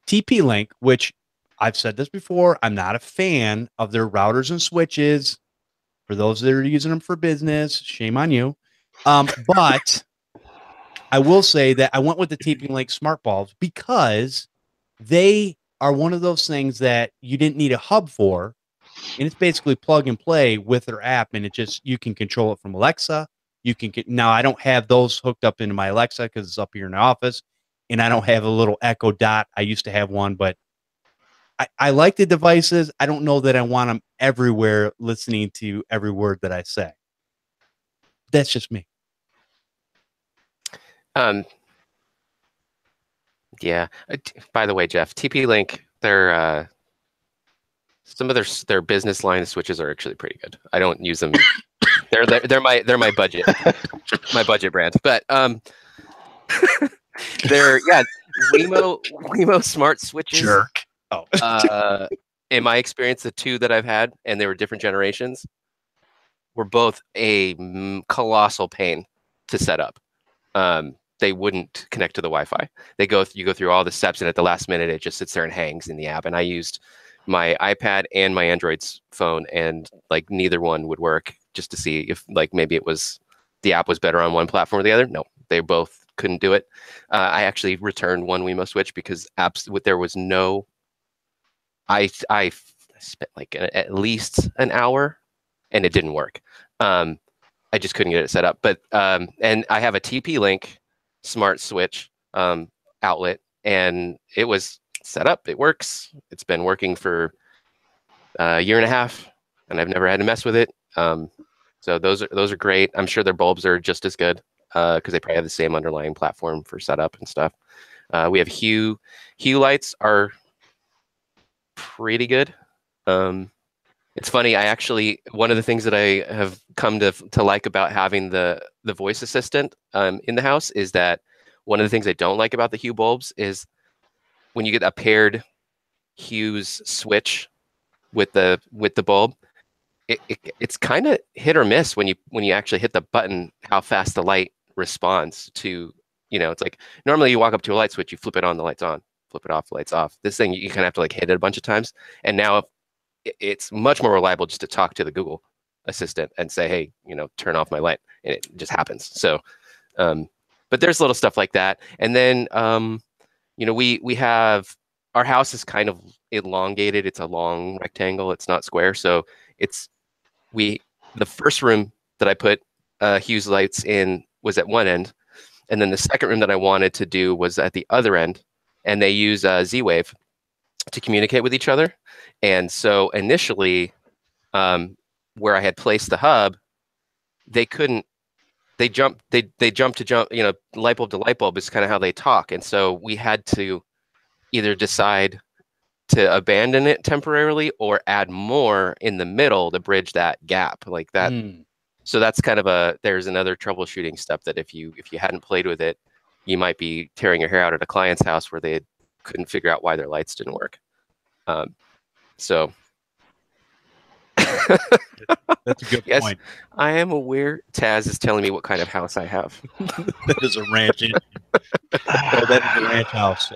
TP-Link, which I've said this before. I'm not a fan of their routers and switches. For those that are using them for business, shame on you. But I will say that I went with the TP-Link smart bulbs because they are one of those things that you didn't need a hub for, and it's basically plug and play with their app, and you can control it from Alexa. You can get now. I don't have those hooked up into my Alexa because it's up here in the office, and I don't have a little Echo Dot. I used to have one, but I like the devices. I don't know that I want them everywhere, listening to every word that I say. That's just me. Yeah. By the way, Jeff, TP-Link, some of their business line switches are actually pretty good. I don't use them. They're my budget brand. But they're Wemo smart switches. Jerk. Oh. In my experience, the two that I've had, and they were different generations, were both a colossal pain to set up. They wouldn't connect to the Wi-Fi. You go through all the steps, and at the last minute, it just sits there and hangs in the app. And I used my iPad and my Android's phone, and like neither one would work, just to see if like maybe the app was better on one platform or the other. No, they both couldn't do it. I actually returned one Wemo switch because there was no. I spent like at least an hour, and it didn't work. I just couldn't get it set up. But and I have a TP-Link smart switch outlet, and it was set up. It works. It's been working for a year and a half, and I've never had to mess with it. So those are great. I'm sure their bulbs are just as good because they probably have the same underlying platform for setup and stuff. We have Hue lights are pretty good. It's funny. One of the things that I have come to like about having the voice assistant in the house is that one of the things I don't like about the Hue bulbs is when you get a paired Hue's switch with the bulb, it's kind of hit or miss when you actually hit the button, how fast the light responds to, it's like normally you walk up to a light switch, you flip it on, the light's on, flip it off, the light's off. This thing, you kind of have to like hit it a bunch of times. And now it's much more reliable just to talk to the Google Assistant and say, hey, turn off my light, and it just happens. So, but there's little stuff like that. And then, we have, our house is kind of elongated. It's a long rectangle. It's not square. So the first room that I put Hue's lights in was at one end. And then the second room that I wanted to do was at the other end. And they use Z-Wave to communicate with each other. And so initially, where I had placed the hub, they jumped to jump, light bulb to light bulb is kind of how they talk. And so we had to either decide to abandon it temporarily or add more in the middle to bridge that gap like that. So that's kind of there's another troubleshooting step that if you hadn't played with it, you might be tearing your hair out at a client's house where they couldn't figure out why their lights didn't work. So that's a good point. I am aware Taz is telling me what kind of house I have. That is a ranch. That is a ranch house.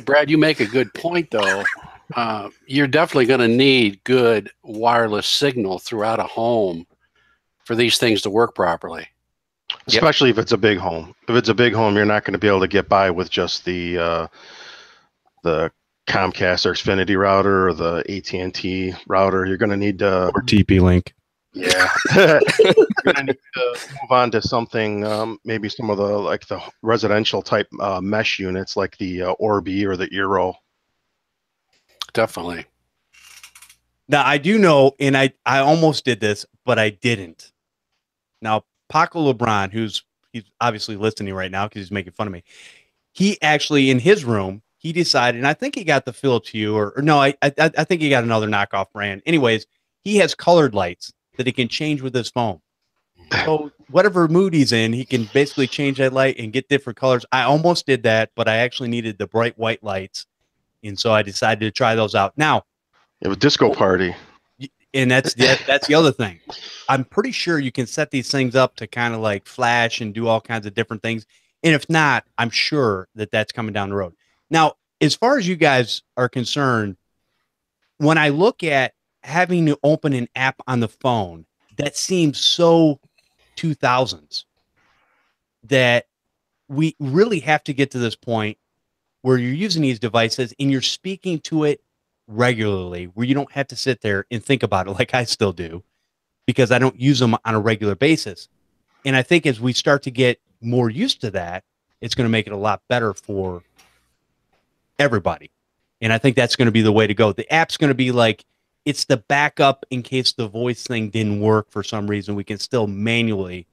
Brad, you make a good point though. You're definitely going to need good wireless signal throughout a home for these things to work properly. Especially if it's a big home. If it's a big home, you're not going to be able to get by with just the Comcast or Xfinity router or the AT&T router. You're going to need or TP-Link. Yeah. You're going to need to move on to something, maybe some of the residential type mesh units like the Orbi or the Eero. Definitely. Now, I do know, and I almost did this, but I didn't. Now, Paco LeBron, he's obviously listening right now because he's making fun of me. He actually, in his room, he decided, and I think he got the Philips Hue, or no, I think he got another knockoff brand. Anyways, he has colored lights that he can change with his phone. So whatever mood he's in, he can basically change that light and get different colors. I almost did that, but I actually needed the bright white lights, and so I decided to try those out. Now, you have a disco party. And that's the other thing. I'm pretty sure you can set these things up to kind of like flash and do all kinds of different things. And if not, I'm sure that's coming down the road. Now, as far as you guys are concerned, when I look at having to open an app on the phone, that seems so 2000s that we really have to get to this point where you're using these devices and you're speaking to it regularly, where you don't have to sit there and think about it like I still do, because I don't use them on a regular basis. And I think as we start to get more used to that, it's going to make it a lot better for everybody. And I think that's going to be the way to go. The app's going to be like, it's the backup in case the voice thing didn't work for some reason. We can still manually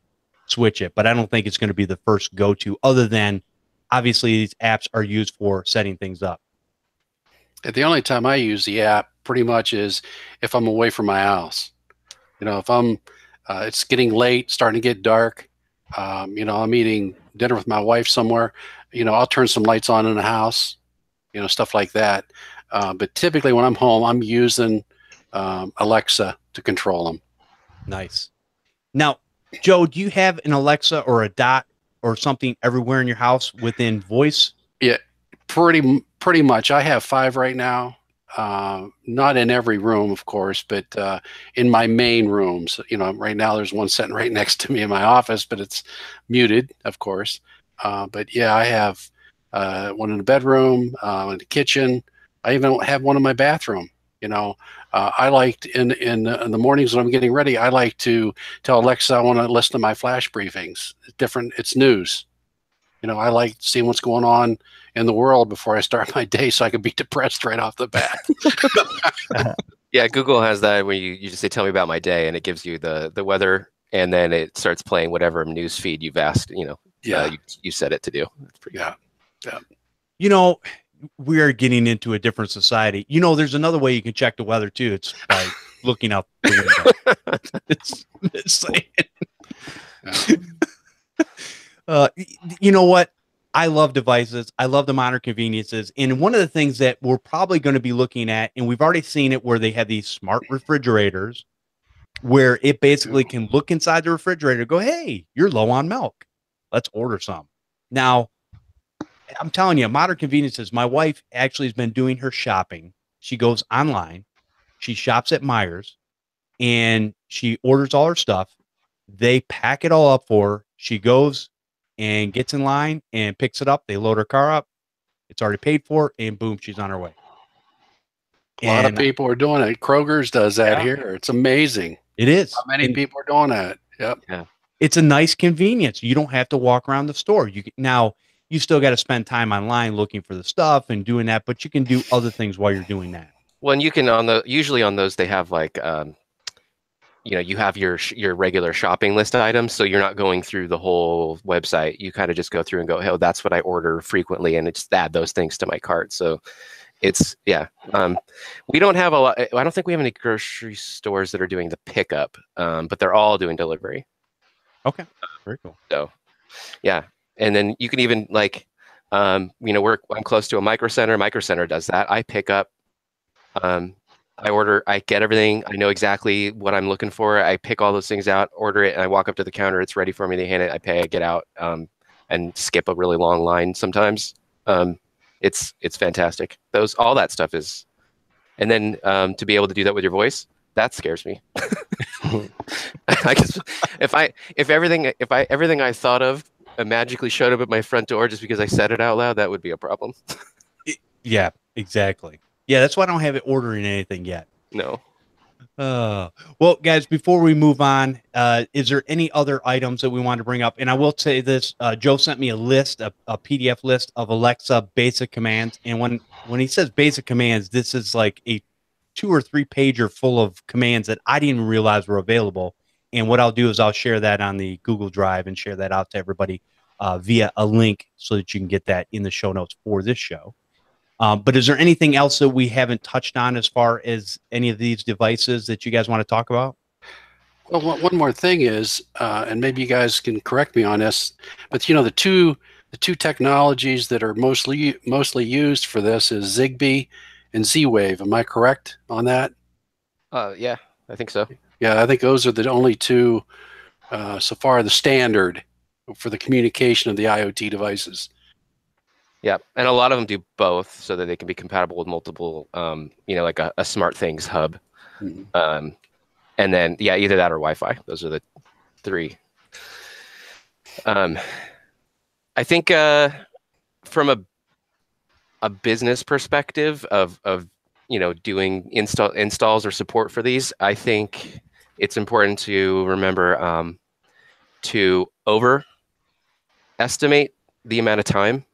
switch it, but I don't think it's going to be the first go-to, other than obviously these apps are used for setting things up. The only time I use the app pretty much is if I'm away from my house. You know, if I'm, it's getting late, starting to get dark, you know, I'm eating dinner with my wife somewhere, you know, I'll turn some lights on in the house, you know, stuff like that. But typically when I'm home, I'm using Alexa to control them. Nice. Now, Joe, do you have an Alexa or a Dot or something everywhere in your house within voice? Yeah, pretty much. I have 5 right now. Not in every room, of course, but in my main rooms. You know, right now there's one sitting right next to me in my office, but it's muted, of course. But yeah, I have one in the bedroom, in the kitchen. I even have one in my bathroom. You know, I liked in the mornings when I'm getting ready, I like to tell Alexa I want to listen to my flash briefings. It's news. You know, I like seeing what's going on in the world before I start my day, so I can be depressed right off the bat. Yeah, Google has that where you just say, "Tell me about my day," and it gives you the weather, and then it starts playing whatever news feed you've asked. You know, yeah, you set it to do. That's pretty good. Yeah. You know, we are getting into a different society. You know, there's another way you can check the weather too. It's by looking out the window. it's saying. You know what? I love devices. I love the modern conveniences. And one of the things that we're probably going to be looking at, and we've already seen it, where they have these smart refrigerators where it basically can look inside the refrigerator and go, hey, you're low on milk. Let's order some. Now, I'm telling you, modern conveniences, my wife actually has been doing her shopping. She goes online. She shops at Meijer's and she orders all her stuff. They pack it all up for her. She goes and gets in line and picks it up. They load her car up. It's already paid for, and boom, she's on her way. A lot of people are doing it. Kroger's does that here. It's amazing. It is. How many people are doing that? Yep. Yeah. It's a nice convenience. You don't have to walk around the store. Now you still got to spend time online looking for the stuff and doing that, but you can do other things while you're doing that. Well, and you can usually on those they have like you know, you have your regular shopping list items, so you're not going through the whole website. You kind of just go through and go, oh, that's what I order frequently, and it's add those things to my cart. So it's we don't have a lot. I don't think we have any grocery stores that are doing the pickup, but they're all doing delivery. Okay, very cool. So yeah, and then you can even like you know, I'm close to a Micro Center. Micro Center does that. I pick up. I order, I get everything. I know exactly what I'm looking for. I pick all those things out, order it, and I walk up to the counter. It's ready for me. They hand it, I pay, I get out, and skip a really long line sometimes. It's fantastic. All that stuff is, and then to be able to do that with your voice, that scares me. I guess if everything I thought of magically showed up at my front door just because I said it out loud, that would be a problem. Yeah, exactly. Yeah, that's why I don't have it ordering anything yet. No. Well, guys, before we move on, is there any other items that we want to bring up? And I will say this, Joe sent me a list, a PDF list of Alexa basic commands. And when he says basic commands, this is like a 2 or 3 pager full of commands that I didn't even realize were available. And what I'll do is I'll share that on the Google Drive and share that out to everybody via a link so that you can get that in the show notes for this show. But is there anything else that we haven't touched on as far as any of these devices that you guys want to talk about? Well, one more thing is, and maybe you guys can correct me on this, but you know, the two technologies that are mostly used for this is Zigbee and Z-Wave. Am I correct on that? Yeah, I think so. Yeah, I think those are the only two so far the standard for the communication of the IoT devices. Yeah, and a lot of them do both so that they can be compatible with multiple, you know, like a SmartThings hub. Mm-hmm. And then, yeah, either that or Wi-Fi. Those are the 3. I think from a business perspective of doing installs or support for these, I think it's important to remember to overestimate the amount of time,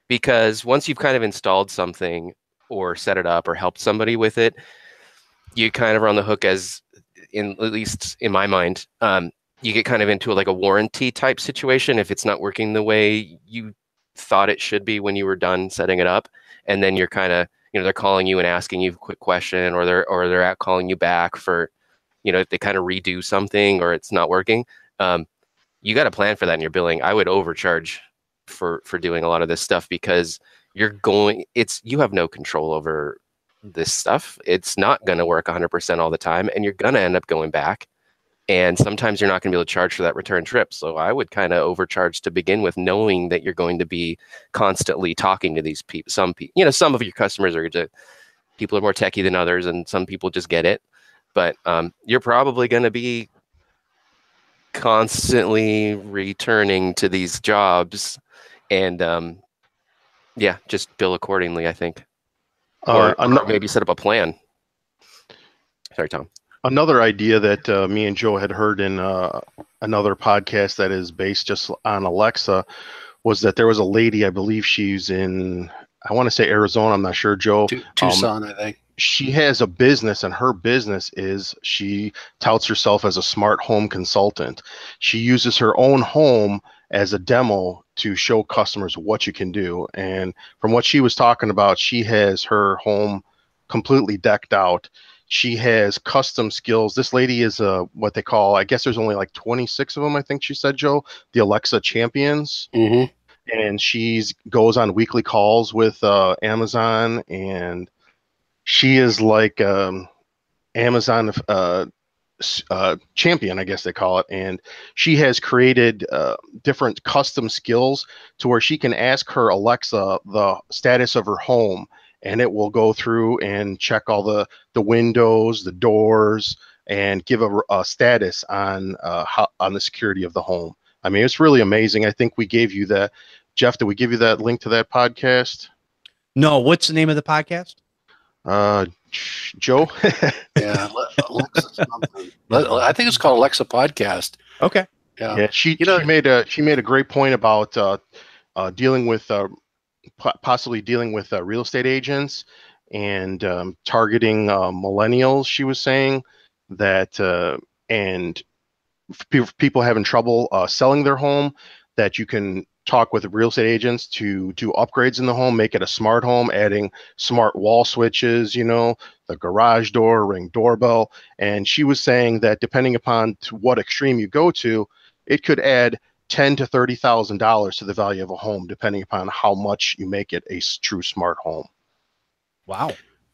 because once you've kind of installed something or set it up or helped somebody with it, you kind of are on the hook, at least in my mind. You get kind of into like a warranty type situation if it's not working the way you thought it should be when you were done setting it up, and then you're kind of, they're calling you and asking you a quick question, or they're out calling you back for, if they kind of redo something or it's not working. You got to plan for that in your billing. I would overcharge for doing a lot of this stuff, because you have no control over this stuff. It's not going to work 100% all the time, and you're going to end up going back. And sometimes you're not going to be able to charge for that return trip. So I would kind of overcharge to begin with, knowing that you're going to be constantly talking to these people. Some of your customers people are more techie than others, and some people just get it. But you're probably going to be constantly returning to these jobs, and just bill accordingly, I think. Or maybe set up a plan. Sorry, Tom. Another idea that me and Joe had heard in another podcast that is based just on Alexa was that there was a lady, I believe she's in, I want to say Arizona, I'm not sure, Joe. Tucson, I think. She has a business, and her business is she touts herself as a smart home consultant. She uses her own home as a demo to show customers what you can do. And from what she was talking about, she has her home completely decked out. She has custom skills. This lady is what they call, I guess there's only like 26 of them, I think she said, Joe, the Alexa champions. Mm-hmm. And she goes on weekly calls with Amazon, and she is like Amazon champion, I guess they call it. And she has created different custom skills to where she can ask her Alexa the status of her home, and it will go through and check all the windows, the doors, and give a status on the security of the home. I mean, it's really amazing. I think we gave you that. Jeff, did we give you that link to that podcast? No. What's the name of the podcast? Joe? Yeah, Alexa. I think it's called Alexa Podcast. Okay. Yeah. She made a great point about dealing with possibly dealing with real estate agents and targeting millennials. She was saying that and people having trouble selling their home, that you can talk with real estate agents to do upgrades in the home, make it a smart home, adding smart wall switches, the garage door, Ring doorbell. And she was saying that depending upon to what extreme you go to, it could add $10,000 to $30,000 to the value of a home, depending upon how much you make it a true smart home. Wow.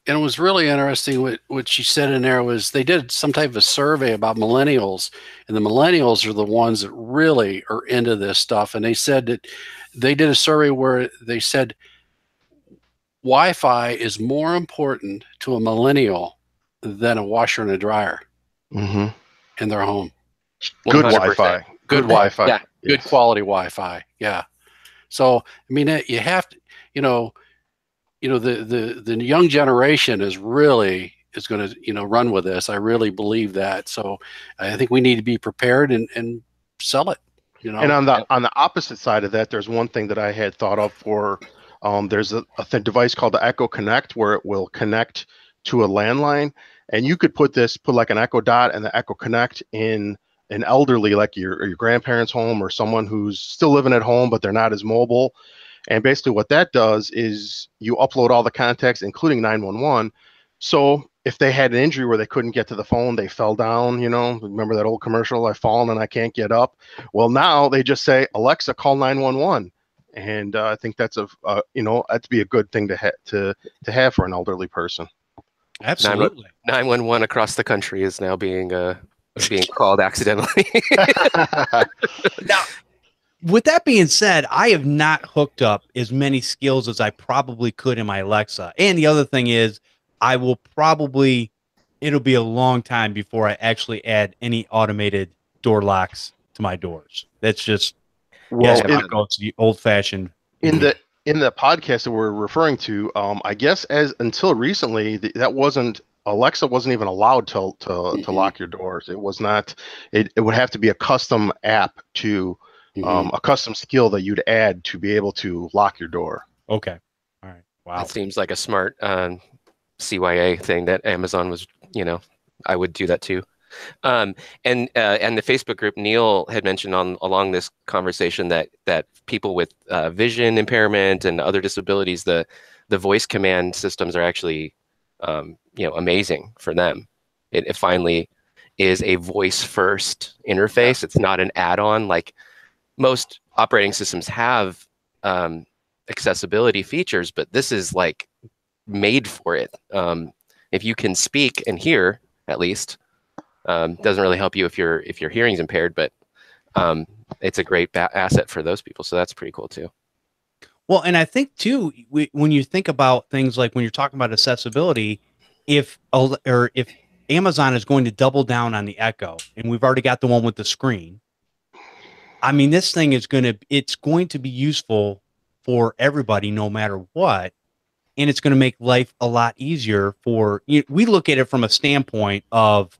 And it was really interesting what she said in there was they did some type of a survey about millennials, and the millennials are the ones that really are into this stuff. And they said that they did a survey where they said Wi-Fi is more important to a millennial than a washer and a dryer in their home. Good 100%. Wi-Fi. Good Wi-Fi. Yeah. Good quality Wi-Fi. Yeah. So, I mean, you have to, the young generation is going to, run with this. I really believe that. So I think we need to be prepared and sell it, And on the opposite side of that, there's one thing that I had thought of for, there's a device called the Echo Connect, where it will connect to a landline, and you could put like an Echo Dot and the Echo Connect in an elderly, like your grandparents' home, or someone who's still living at home, but they're not as mobile. And basically what that does is you upload all the contacts, including 911. So if they had an injury where they couldn't get to the phone, they fell down, remember that old commercial, I've fallen and I can't get up. Well, now they just say, Alexa, call 911. And I think that's that'd be a good thing to have for an elderly person. Absolutely. 911 across the country is now being called accidentally. Now, with that being said, I have not hooked up as many skills as I probably could in my Alexa. And the other thing is, it'll be a long time before I actually add any automated door locks to my doors. That's just Well, Yes, it's the old fashioned. in the podcast that we're referring to, I guess as until recently, that wasn't Alexa wasn't even allowed to lock your doors. It was not. It would have to be a custom app to a custom skill that you'd add to be able to lock your door. Okay. All right. Wow. That seems like a smart CYA thing that Amazon was, I would do that too. And the Facebook group, Neil had mentioned along this conversation that people with vision impairment and other disabilities, the voice command systems are actually amazing for them. It finally is a voice first interface. It's not an add-on like most operating systems have accessibility features, but this is like made for it. If you can speak and hear, at least. Doesn't really help you if your hearing's impaired, but it's a great asset for those people. So that's pretty cool too. Well, and I think too, when you think about things like when you're talking about accessibility, if Amazon is going to double down on the Echo, and we've already got the one with the screen, I mean, this thing is it's going to be useful for everybody, no matter what, and it's going to make life a lot easier for you. We look at it from a standpoint of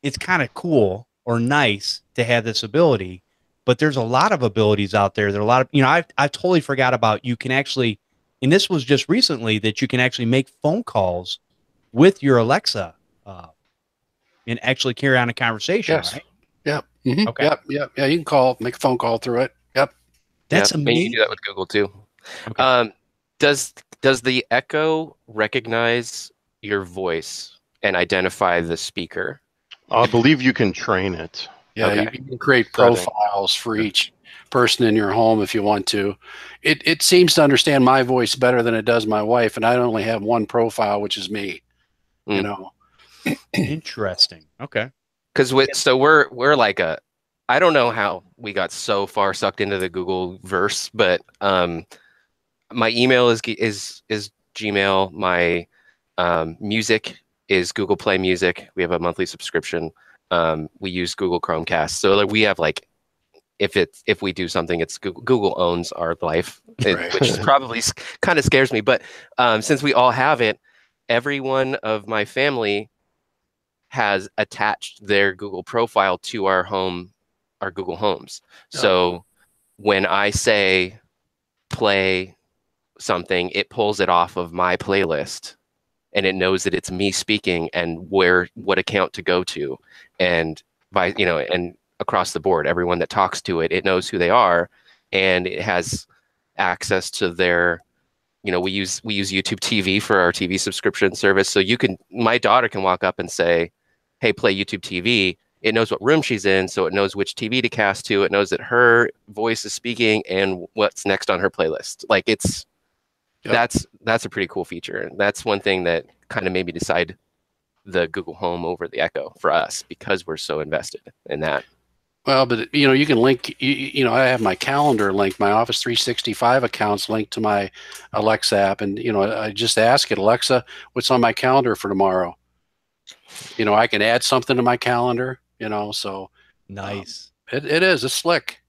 it's kind of cool or nice to have this ability, but there's a lot of abilities out there. There are a lot of, I totally forgot about, you can actually, and this was just recently, that you can actually make phone calls with your Alexa and actually carry on a conversation. Yes. Right? Yep. Okay. Yep. Yeah. You can make a phone call through it. Yep. That's amazing. amazing. You can do that with Google too. Okay. Does the Echo recognize your voice and identify the speaker? I believe you can train it. Yeah, Okay. you can create profiles for each person in your home if you want to. It seems to understand my voice better than it does my wife, and I only have one profile, which is me. Interesting. Okay. Because we're like I don't know how we got so far sucked into the Google verse, but my email is Gmail. My music is Google Play Music. We have a monthly subscription. We use Google Chromecast. So like we have like, if we do something, it's Google owns our life, which is probably kind of scares me. But since we all have it, every one of my family has attached their Google profile to our Google Homes. So when I say play something, it pulls it off of my playlist, and it knows that it's me speaking and what account to go to, and and across the board, everyone that talks to it, it knows who they are, and it has access to their, we use YouTube TV for our TV subscription service. So my daughter can walk up and say, "Hey, play YouTube TV." It knows what room she's in, so it knows which TV to cast to. It knows that her voice is speaking and what's next on her playlist. Like that's a pretty cool feature. And that's one thing that kind of made me decide the Google Home over the Echo for us, because we're so invested in that. Well, but you can link, I have my calendar linked, my Office 365 accounts linked to my Alexa app. And, I just ask it, Alexa, what's on my calendar for tomorrow? I can add something to my calendar, so. Nice. It's slick.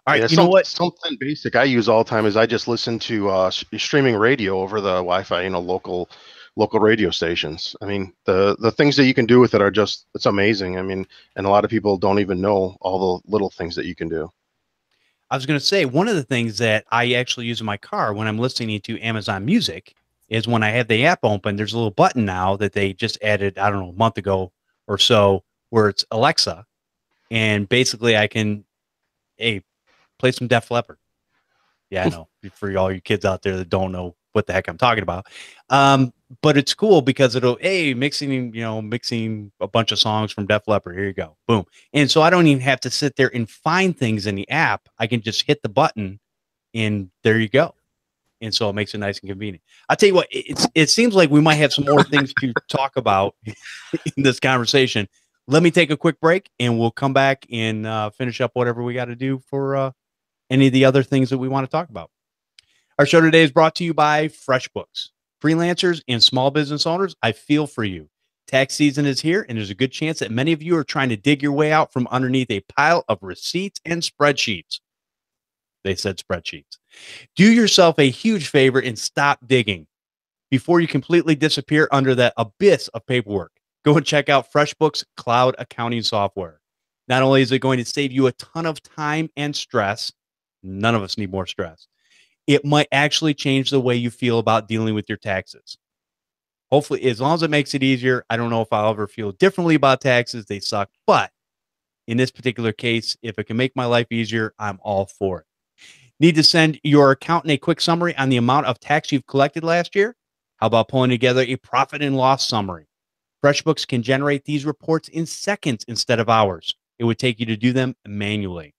All right, Yeah, what? Something basic I use all the time is I just listen to streaming radio over the Wi-Fi, local radio stations. I mean, the things that you can do with it it's amazing. I mean, and a lot of people don't even know all the little things that you can do. I was going to say, one of the things that I actually use in my car when I'm listening to Amazon Music is when I have the app open, there's a little button now that they just added, I don't know, a month ago or so, where it's Alexa. And basically I can, play some Def Leppard. Yeah, I know, for all you kids out there that don't know what the heck I'm talking about. But it's cool because it'll, mixing a bunch of songs from Def Leppard. Here you go. Boom. And so I don't even have to sit there and find things in the app. I can just hit the button and there you go. And so it makes it nice and convenient. I'll tell you what, it seems like we might have some more things to talk about in this conversation. Let me take a quick break and we'll come back and finish up whatever we got to do for any of the other things that we want to talk about. Our show today is brought to you by FreshBooks. Freelancers and small business owners, I feel for you. Tax season is here, and there's a good chance that many of you are trying to dig your way out from underneath a pile of receipts and spreadsheets. They said spreadsheets. Do yourself a huge favor and stop digging before you completely disappear under that abyss of paperwork. Go and check out FreshBooks Cloud Accounting Software. Not only is it going to save you a ton of time and stress, none of us need more stress, it might actually change the way you feel about dealing with your taxes. Hopefully, as long as it makes it easier. I don't know if I'll ever feel differently about taxes. They suck. But in this particular case, if it can make my life easier, I'm all for it. Need to send your accountant a quick summary on the amount of tax you've collected last year? How about pulling together a profit and loss summary? FreshBooks can generate these reports in seconds instead of hours. It would take you to do them manually.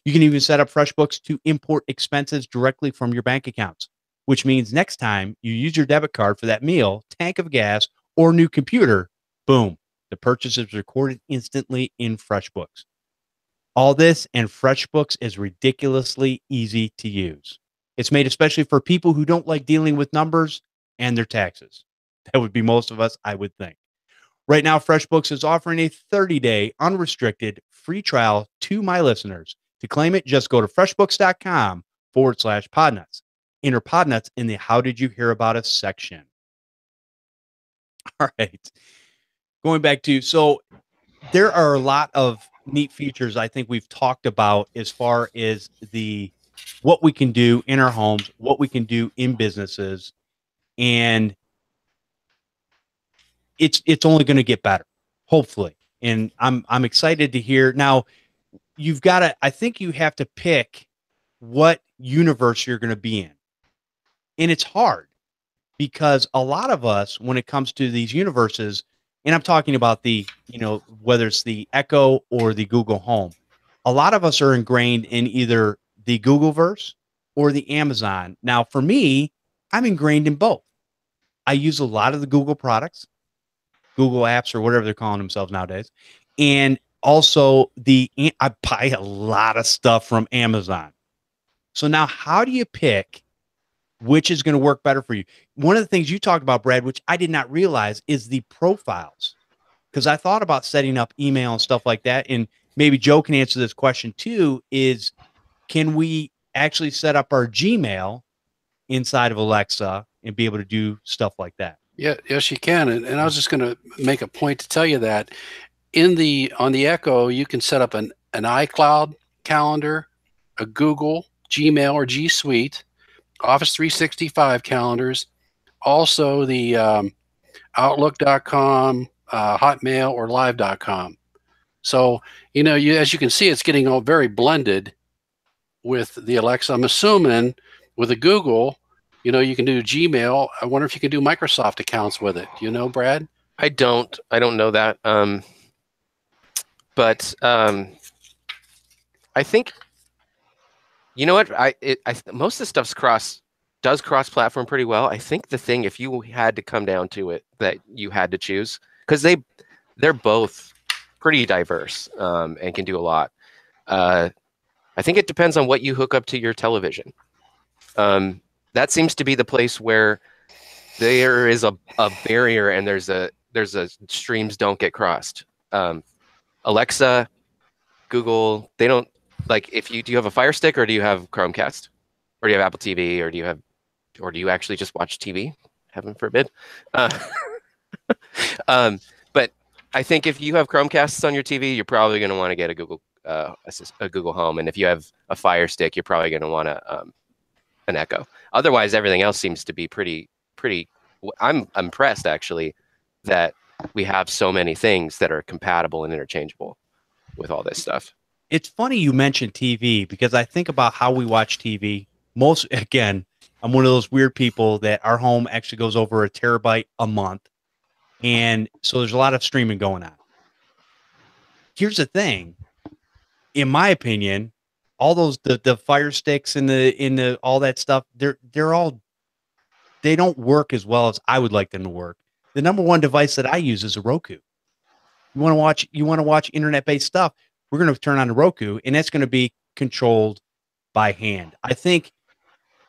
You can even set up FreshBooks to import expenses directly from your bank accounts, which means next time you use your debit card for that meal, tank of gas, or new computer, boom, the purchase is recorded instantly in FreshBooks. All this and FreshBooks is ridiculously easy to use. It's made especially for people who don't like dealing with numbers and their taxes. That would be most of us, I would think. Right now, FreshBooks is offering a 30-day unrestricted free trial to my listeners. To claim it, just go to freshbooks.com/Podnutz. Enter Podnutz in the How Did You Hear About Us section. All right. Going back to, so there are a lot of neat features I think we've talked about as far as what we can do in our homes, what we can do in businesses, and it's only going to get better, hopefully. And I'm excited to hear. Now, I think you have to pick what universe you're going to be in. And it's hard because a lot of us, when it comes to these universes, and I'm talking about whether it's the Echo or the Google Home, a lot of us are ingrained in either the Googleverse or the Amazon. Now, for me, I'm ingrained in both. I use a lot of the Google products, Google apps, or whatever they're calling themselves nowadays. And also I buy a lot of stuff from Amazon. So now how do you pick which is going to work better for you? One of the things you talked about, Brad, which I did not realize, is the profiles. Because I thought about setting up email and stuff like that. And maybe Joe can answer this question too, is can we actually set up our Gmail inside of Alexa and be able to do stuff like that? Yeah, yes, you can. And I was just going to make a point to tell you that on the Echo, you can set up an iCloud calendar, a Google, Gmail, or G Suite, Office 365 calendars, also the Outlook.com, Hotmail, or Live.com. So, as you can see, it's getting all very blended with the Alexa. I'm assuming with a Google, you can do Gmail. I wonder if you can do Microsoft accounts with it. Do you know, Brad? I don't know that. But I think, you know what? Most of the stuff's does cross-platform pretty well. I think the thing, if you had to come down to it, that you had to choose, because they're both pretty diverse and can do a lot. I think it depends on what you hook up to your television. That seems to be the place where there is a barrier and there's a streams don't get crossed. Alexa, Google, they don't, like, do you have a Fire Stick, or do you have Chromecast, or do you have Apple TV, or do you actually just watch TV? Heaven forbid. But I think if you have Chromecasts on your TV, you're probably going to want to get a Google Home, and if you have a Fire Stick, you're probably going to want an Echo. Otherwise, everything else seems to be pretty. I'm impressed, actually, that we have so many things that are compatible and interchangeable with all this stuff. It's funny you mentioned TV, because I think about how we watch TV. Again, I'm one of those weird people that our home actually goes over a terabyte a month. And so there's a lot of streaming going on. Here's the thing. In my opinion, all those, the Fire Sticks and the all that stuff, they don't work as well as I would like them to work. The number one device that I use is a Roku. You want to watch internet-based stuff, we're going to turn on the Roku, and that's going to be controlled by hand. I think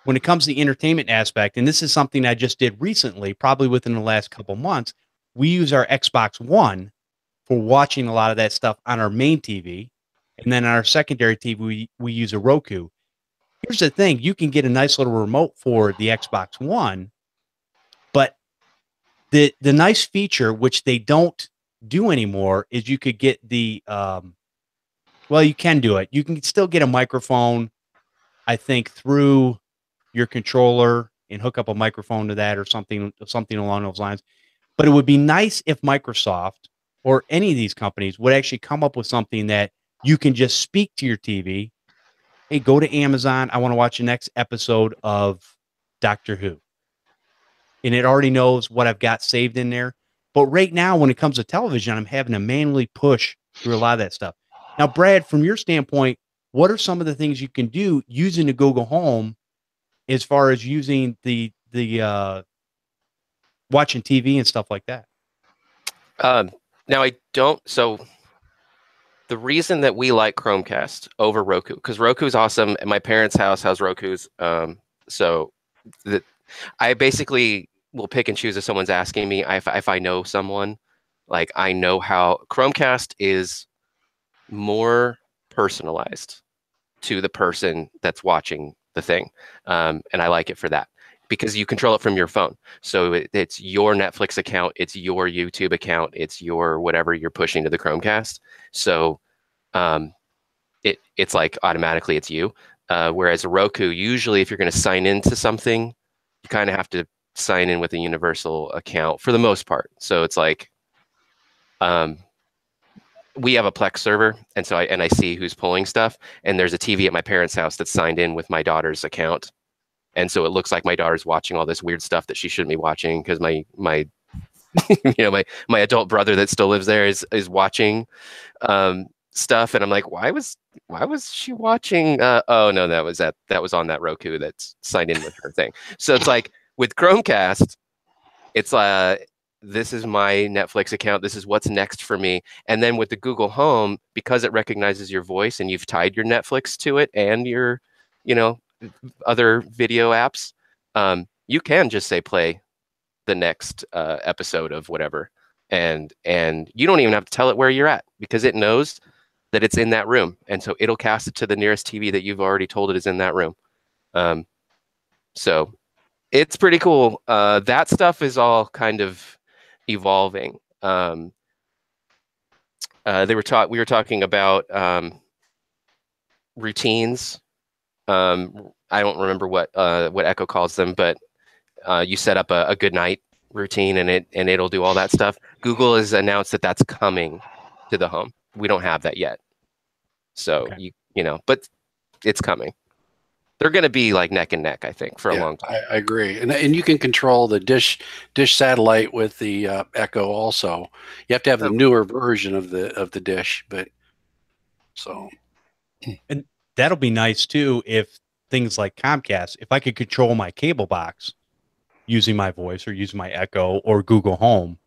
when it comes to the entertainment aspect, and this is something I just did recently, probably within the last couple months, we use our Xbox One for watching a lot of that stuff on our main TV. And then on our secondary TV, we use a Roku. Here's the thing. You can get a nice little remote for the Xbox One, but the nice feature, which they don't do anymore, is you could get the, well, you can do it. You can still get a microphone, I think, through your controller and hook up a microphone to that or something along those lines. But it would be nice if Microsoft or any of these companies would actually come up with something that you can just speak to your TV. Hey, go to Amazon. I want to watch the next episode of Doctor Who. And it already knows what I've got saved in there. But right now, when it comes to television, I'm having to manually push through a lot of that stuff. Now, Brad, from your standpoint, what are some of the things you can do using the Google Home as far as using the watching TV and stuff like that? Now I don't. So the reason that we like Chromecast over Roku, because Roku is awesome, and my parents' house has Rokus. So I basically will pick and choose if someone's asking me if I know someone. Like, I know how Chromecast is more personalized to the person that's watching the thing, and I like it for that, because you control it from your phone. So it's your Netflix account, it's your YouTube account, it's your whatever you're pushing to the Chromecast. So it's like automatically it's you. Whereas a Roku, usually if you're going to sign into something, you kind of have to sign in with a universal account for the most part. So it's like, we have a Plex server, and so I see who's pulling stuff, and there's a TV at my parents' house that's signed in with my daughter's account. And so it looks like my daughter's watching all this weird stuff that she shouldn't be watching, because my my adult brother that still lives there is watching stuff, and I'm like, why was she watching? Oh no, that was on that Roku that's signed in with her thing. So it's like with Chromecast, it's this is my Netflix account. This is what's next for me. And then with the Google Home, because it recognizes your voice and you've tied your Netflix to it and your other video apps, you can just say play the next episode of whatever, and you don't even have to tell it where you're at, because it knows that it's in that room, and so it'll cast it to the nearest TV that you've already told it is in that room. So it's pretty cool. That stuff is all kind of evolving. We were talking about routines. I don't remember what Echo calls them, but you set up a good night routine, and it'll do all that stuff. Google has announced that that's coming to the home. We don't have that yet, so okay. But it's coming. They're going to be like neck and neck, I think, for a long time. I agree, and you can control the dish satellite with the Echo also. You have to have the newer version of the dish, but so. And that'll be nice too if things like Comcast, if I could control my cable box using my voice or using my Echo or Google Home,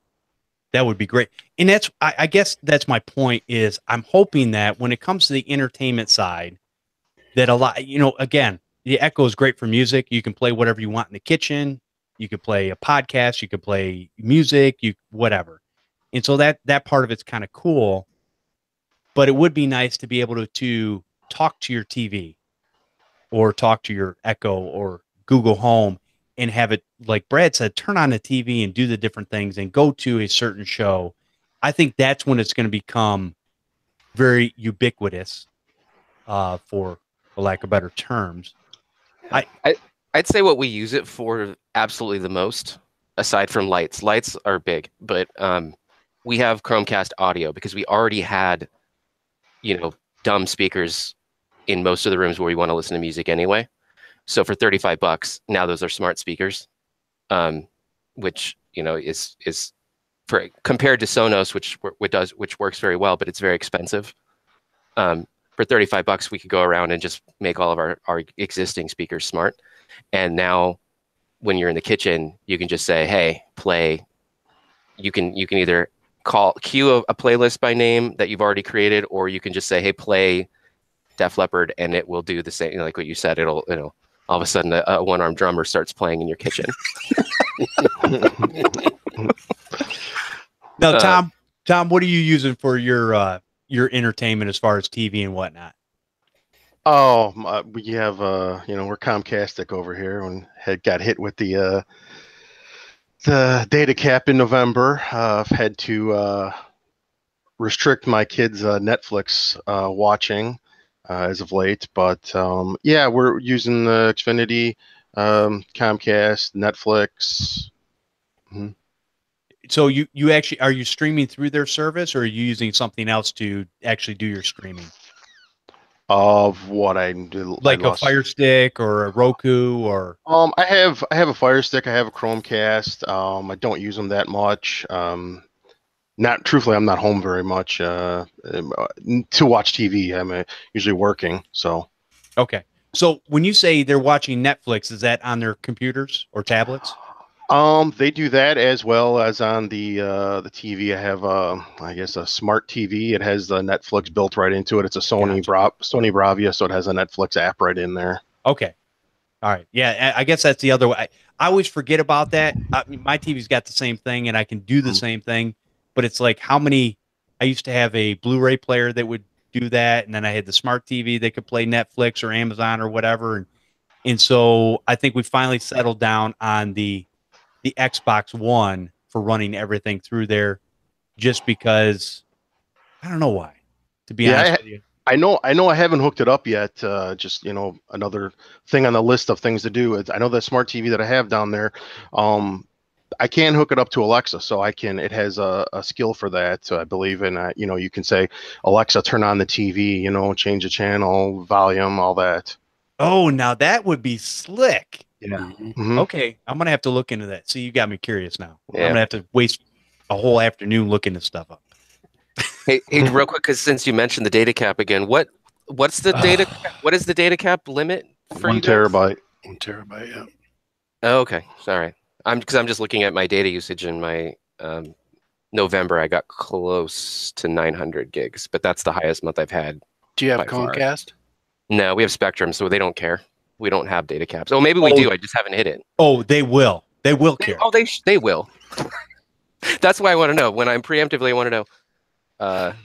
that would be great. And that's, I guess that's my point, is I'm hoping that when it comes to the entertainment side, that a lot, again, the Echo is great for music. You can play whatever you want in the kitchen. You could play a podcast. You could play music, whatever. And so that part of it's kind of cool, but it would be nice to be able to talk to your TV or talk to your Echo or Google Home and have it, like Brad said, turn on the TV and do the different things and go to a certain show. I think that's when it's going to become very ubiquitous, for lack of better terms. I'd say what we use it for absolutely the most, aside from lights. Lights are big, but we have Chromecast audio because we already had, dumb speakers in most of the rooms where we want to listen to music anyway. So for $35, now those are smart speakers, which is for compared to Sonos, which works very well, but it's very expensive. For $35, we could go around and just make all of our existing speakers smart. And now, when you're in the kitchen, you can just say, "Hey, play." You can either cue a playlist by name that you've already created, or you can just say, "Hey, play Def Leppard," and it will do the same. Like what you said, it'll all of a sudden a one-armed drummer starts playing in your kitchen. Now, Tom, what are you using for your entertainment as far as TV and whatnot? Oh, we have we're Comcastic over here, and got hit with the data cap in November. I've had to restrict my kids' Netflix watching as of late, but yeah, we're using the Xfinity, Comcast, Netflix. Mhm. So you actually, are you streaming through their service, or are you using something else to actually do your streaming? Of what I do, I Like a lost. Fire Stick or a Roku or I have a Fire Stick. I have a Chromecast. I don't use them that much. Not truthfully, I'm not home very much to watch TV. I'm usually working. So, okay. So when you say they're watching Netflix, is that on their computers or tablets? they do that as well as on the TV. I have I guess a smart TV. It has the Netflix built right into it. It's a Sony Sony Bravia, so it has a Netflix app right in there. Okay. All right. Yeah, I guess that's the other way. I always forget about that. I mean, my TV's got the same thing, and I can do the same thing, but it's like how many? I used to have a Blu-ray player that would do that, and then I had the smart TV that could play Netflix or Amazon or whatever, and so I think we finally settled down on the Xbox One for running everything through there, just because I don't know why. To be honest with you. I know I haven't hooked it up yet. Just another thing on the list of things to do. I know the smart TV that I have down there. I can hook it up to Alexa, so I can. It has a skill for that. So I believe in. You can say, Alexa, turn on the TV. Change the channel, volume, all that. Oh, now that would be slick. Yeah. Mm-hmm. Okay, I'm gonna have to look into that. See, you got me curious now. Yeah. I'm gonna have to waste a whole afternoon looking this stuff up. Hey, real quick, because since you mentioned the data cap again, what's the data? What is the data cap limit for 1 terabyte? 1 terabyte. Yeah. Oh, okay, sorry. I'm just looking at my data usage in my November. I got close to 900 gigs, but that's the highest month I've had. Do you have by far. Comcast? No, we have Spectrum, so they don't care. We don't have data caps. Oh, maybe we do. I just haven't hit it. Oh, they will. They will care. They will. That's why I want to know. When I'm preemptively, I want to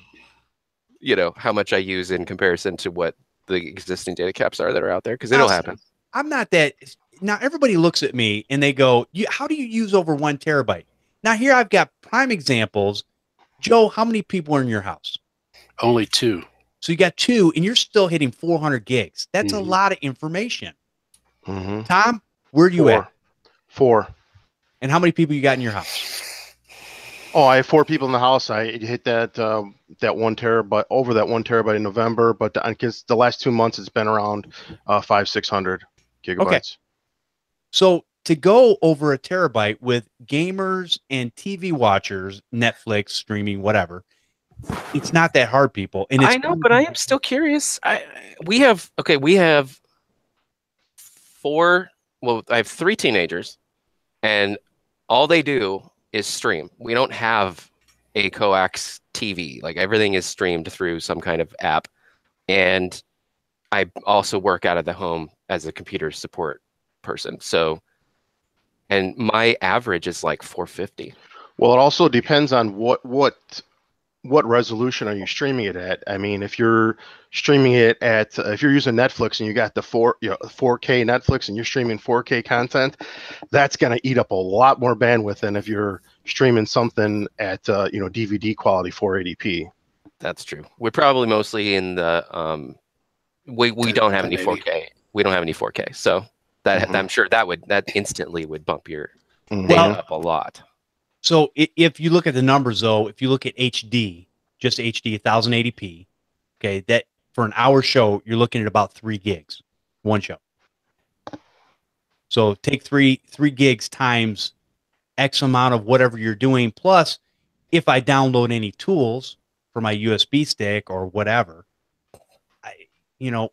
know, how much I use in comparison to what the existing data caps are that are out there, because it'll happen. I'm not that. Now everybody looks at me and they go, "How do you use over 1 terabyte?" Now here I've got prime examples. Joe, how many people are in your house? Only 2. So you got 2, and you're still hitting 400 gigs. That's a lot of information. Mm-hmm. Tom, where do you at? 4. And how many people you got in your house? Oh, I have 4 people in the house. I hit that 1 terabyte over that 1 terabyte in November, but because the last 2 months it's been around 500-600 gigabytes. Okay. So to go over 1 terabyte with gamers and TV watchers, Netflix streaming, whatever, it's not that hard, people. And I know, but I am still curious. We have 4. Well, I have 3 teenagers, and all they do is stream. We don't have a coax TV. Like, everything is streamed through some kind of app. And I also work out of the home as a computer support person. So, and my average is like 450. Well, it also depends on what resolution are you streaming it at. I mean, if you're streaming it at if you're using Netflix and you got the 4K Netflix and you're streaming 4K content, that's going to eat up a lot more bandwidth than if you're streaming something at DVD quality 480p. That's true. We're probably mostly in the we don't have any 4K. We don't have any 4K. So that I'm sure that instantly would bump your data up a lot. So if you look at the numbers, though, if you look at HD, just HD 1080p, okay, that for an hour show, you're looking at about 3 gigs, one show. So take 3 gigs times X amount of whatever you're doing. Plus, if I download any tools for my USB stick or whatever,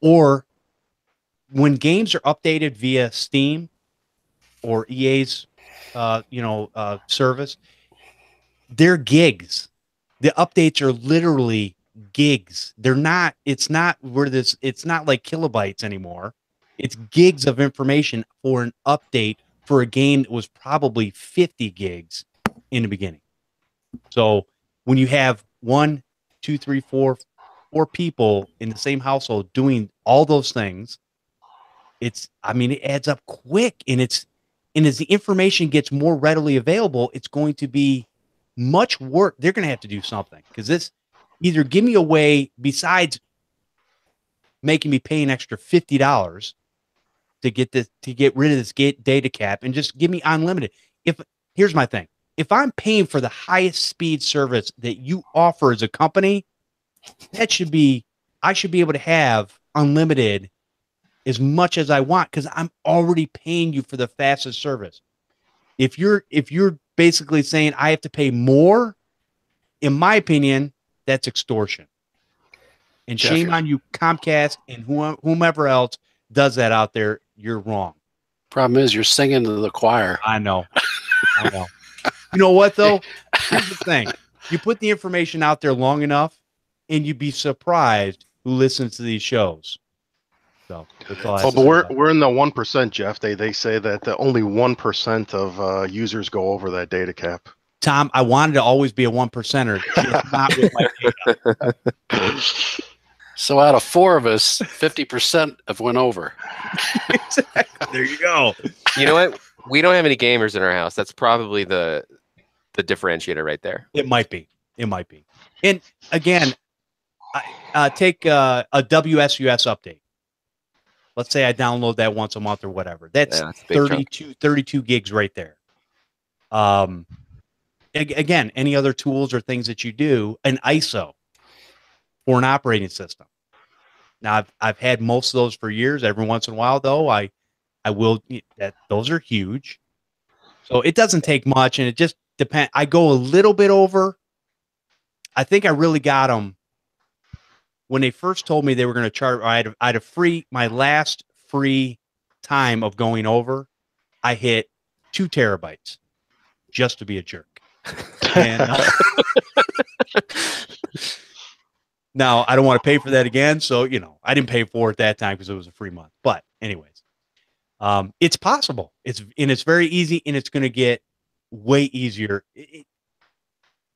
or when games are updated via Steam or EA's service, they're gigs. The updates are literally gigs. It's not like kilobytes anymore. It's gigs of information for an update for a game that was probably 50 gigs in the beginning. So when you have 1, 2, 3, 4, 4 people in the same household doing all those things, it adds up quick, and as the information gets more readily available, it's going to be much work. They're going to have to do something, because this either give me a way besides making me pay an extra $50 to get rid of this data cap and just give me unlimited. Here's my thing. If I'm paying for the highest speed service that you offer as a company, I should be able to have unlimited as much as I want, because I'm already paying you for the fastest service. If you're basically saying I have to pay more, in my opinion, that's extortion. And Jeffrey. shame on you, Comcast, and whomever else does that out there. You're wrong. Problem is, you're singing to the choir. I know. You know what, though? Here's the thing. You put the information out there long enough, and you'd be surprised who listens to these shows. So that's all I have to But say. we're in the 1%, Jeff. They say that only 1% of users go over that data cap. Tom, I wanted to always be a 1%er, just not with my data. So out of 4 of us, 50% have went over. Exactly. There you go. You know what? We don't have any gamers in our house. That's probably the differentiator right there. It might be. And again, take a WSUS update. Let's say I download that once a month or whatever. That's 32 gigs right there. Again, any other tools or things that you do, an ISO for an operating system. Now, I've had most of those for years. Every once in a while, though, I will. Those are huge. So it doesn't take much, and it just depends. I go a little bit over. I think I really got them when they first told me they were going to charge. I had a free, my last free time of going over, I hit 2 terabytes just to be a jerk. And, now, I don't want to pay for that again. So, I didn't pay for it that time because it was a free month. But anyways, it's possible. It's very easy, and it's going to get way easier,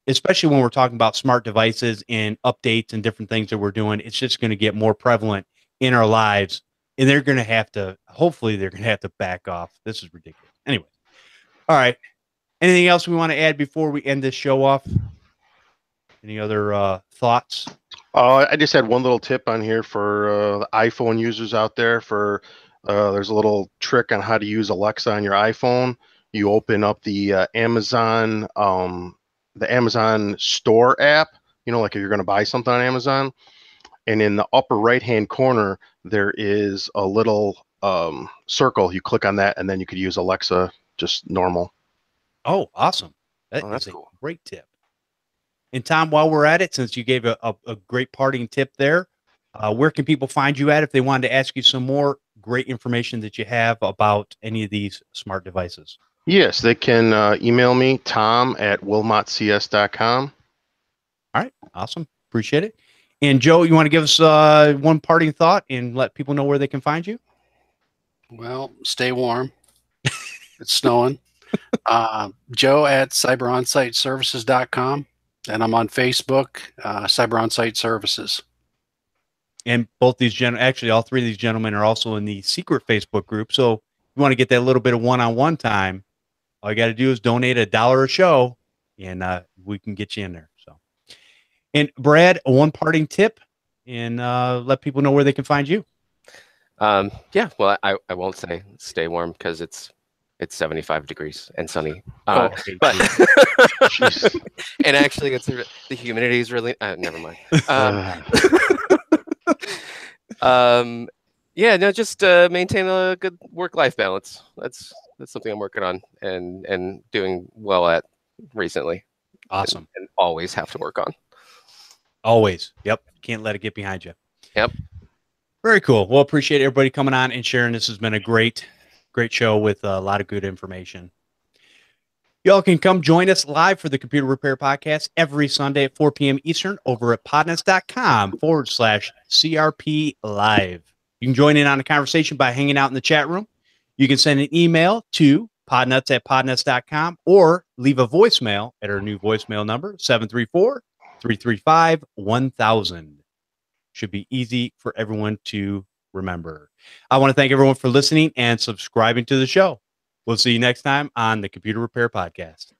especially when we're talking about smart devices and updates and different things that we're doing. It's just going to get more prevalent in our lives, and hopefully they're going to have to back off. This is ridiculous. Anyway. All right. Anything else we want to add before we end this show off? Any other thoughts? I just had one little tip on here for the iPhone users out there. There's a little trick on how to use Alexa on your iPhone. You open up the Amazon Store app. Like if you're going to buy something on Amazon, and in the upper right-hand corner there is a little circle. You click on that, and then you could use Alexa just normal. Oh, awesome! That's cool. A great tip. And Tom, while we're at it, since you gave a great parting tip there, where can people find you at if they wanted to ask you some more great information that you have about any of these smart devices? Yes, they can email me, tom@wilmotcs.com. All right, awesome. Appreciate it. And Joe, you want to give us one parting thought and let people know where they can find you? Well, stay warm. It's snowing. Joe@cyberonsiteservices.com. And I'm on Facebook, Cyber Onsite Services. And both these actually all 3 of these gentlemen are also in the secret Facebook group. So if you want to get that little bit of one-on-one time, all you got to do is donate $1 a show, and we can get you in there. So, and Brad, one parting tip, and let people know where they can find you. Yeah, well, I won't say stay warm because it's 75 degrees and sunny. But and actually, the humidity is really never mind. Yeah, no, just maintain a good work-life balance. That's something I'm working on and doing well at recently. Awesome. And always have to work on. Always. Yep. Can't let it get behind you. Yep. Very cool. Well, appreciate everybody coming on and sharing. This has been a great show with a lot of good information. Y'all can come join us live for the Computer Repair Podcast every Sunday at 4 p.m. Eastern over at podnutz.com/CRP Live. You can join in on the conversation by hanging out in the chat room. You can send an email to podnutz@podnutz.com or leave a voicemail at our new voicemail number, 734-335-1000. should be easy for everyone to remember. I want to thank everyone for listening and subscribing to the show. We'll see you next time on the Computer Repair Podcast.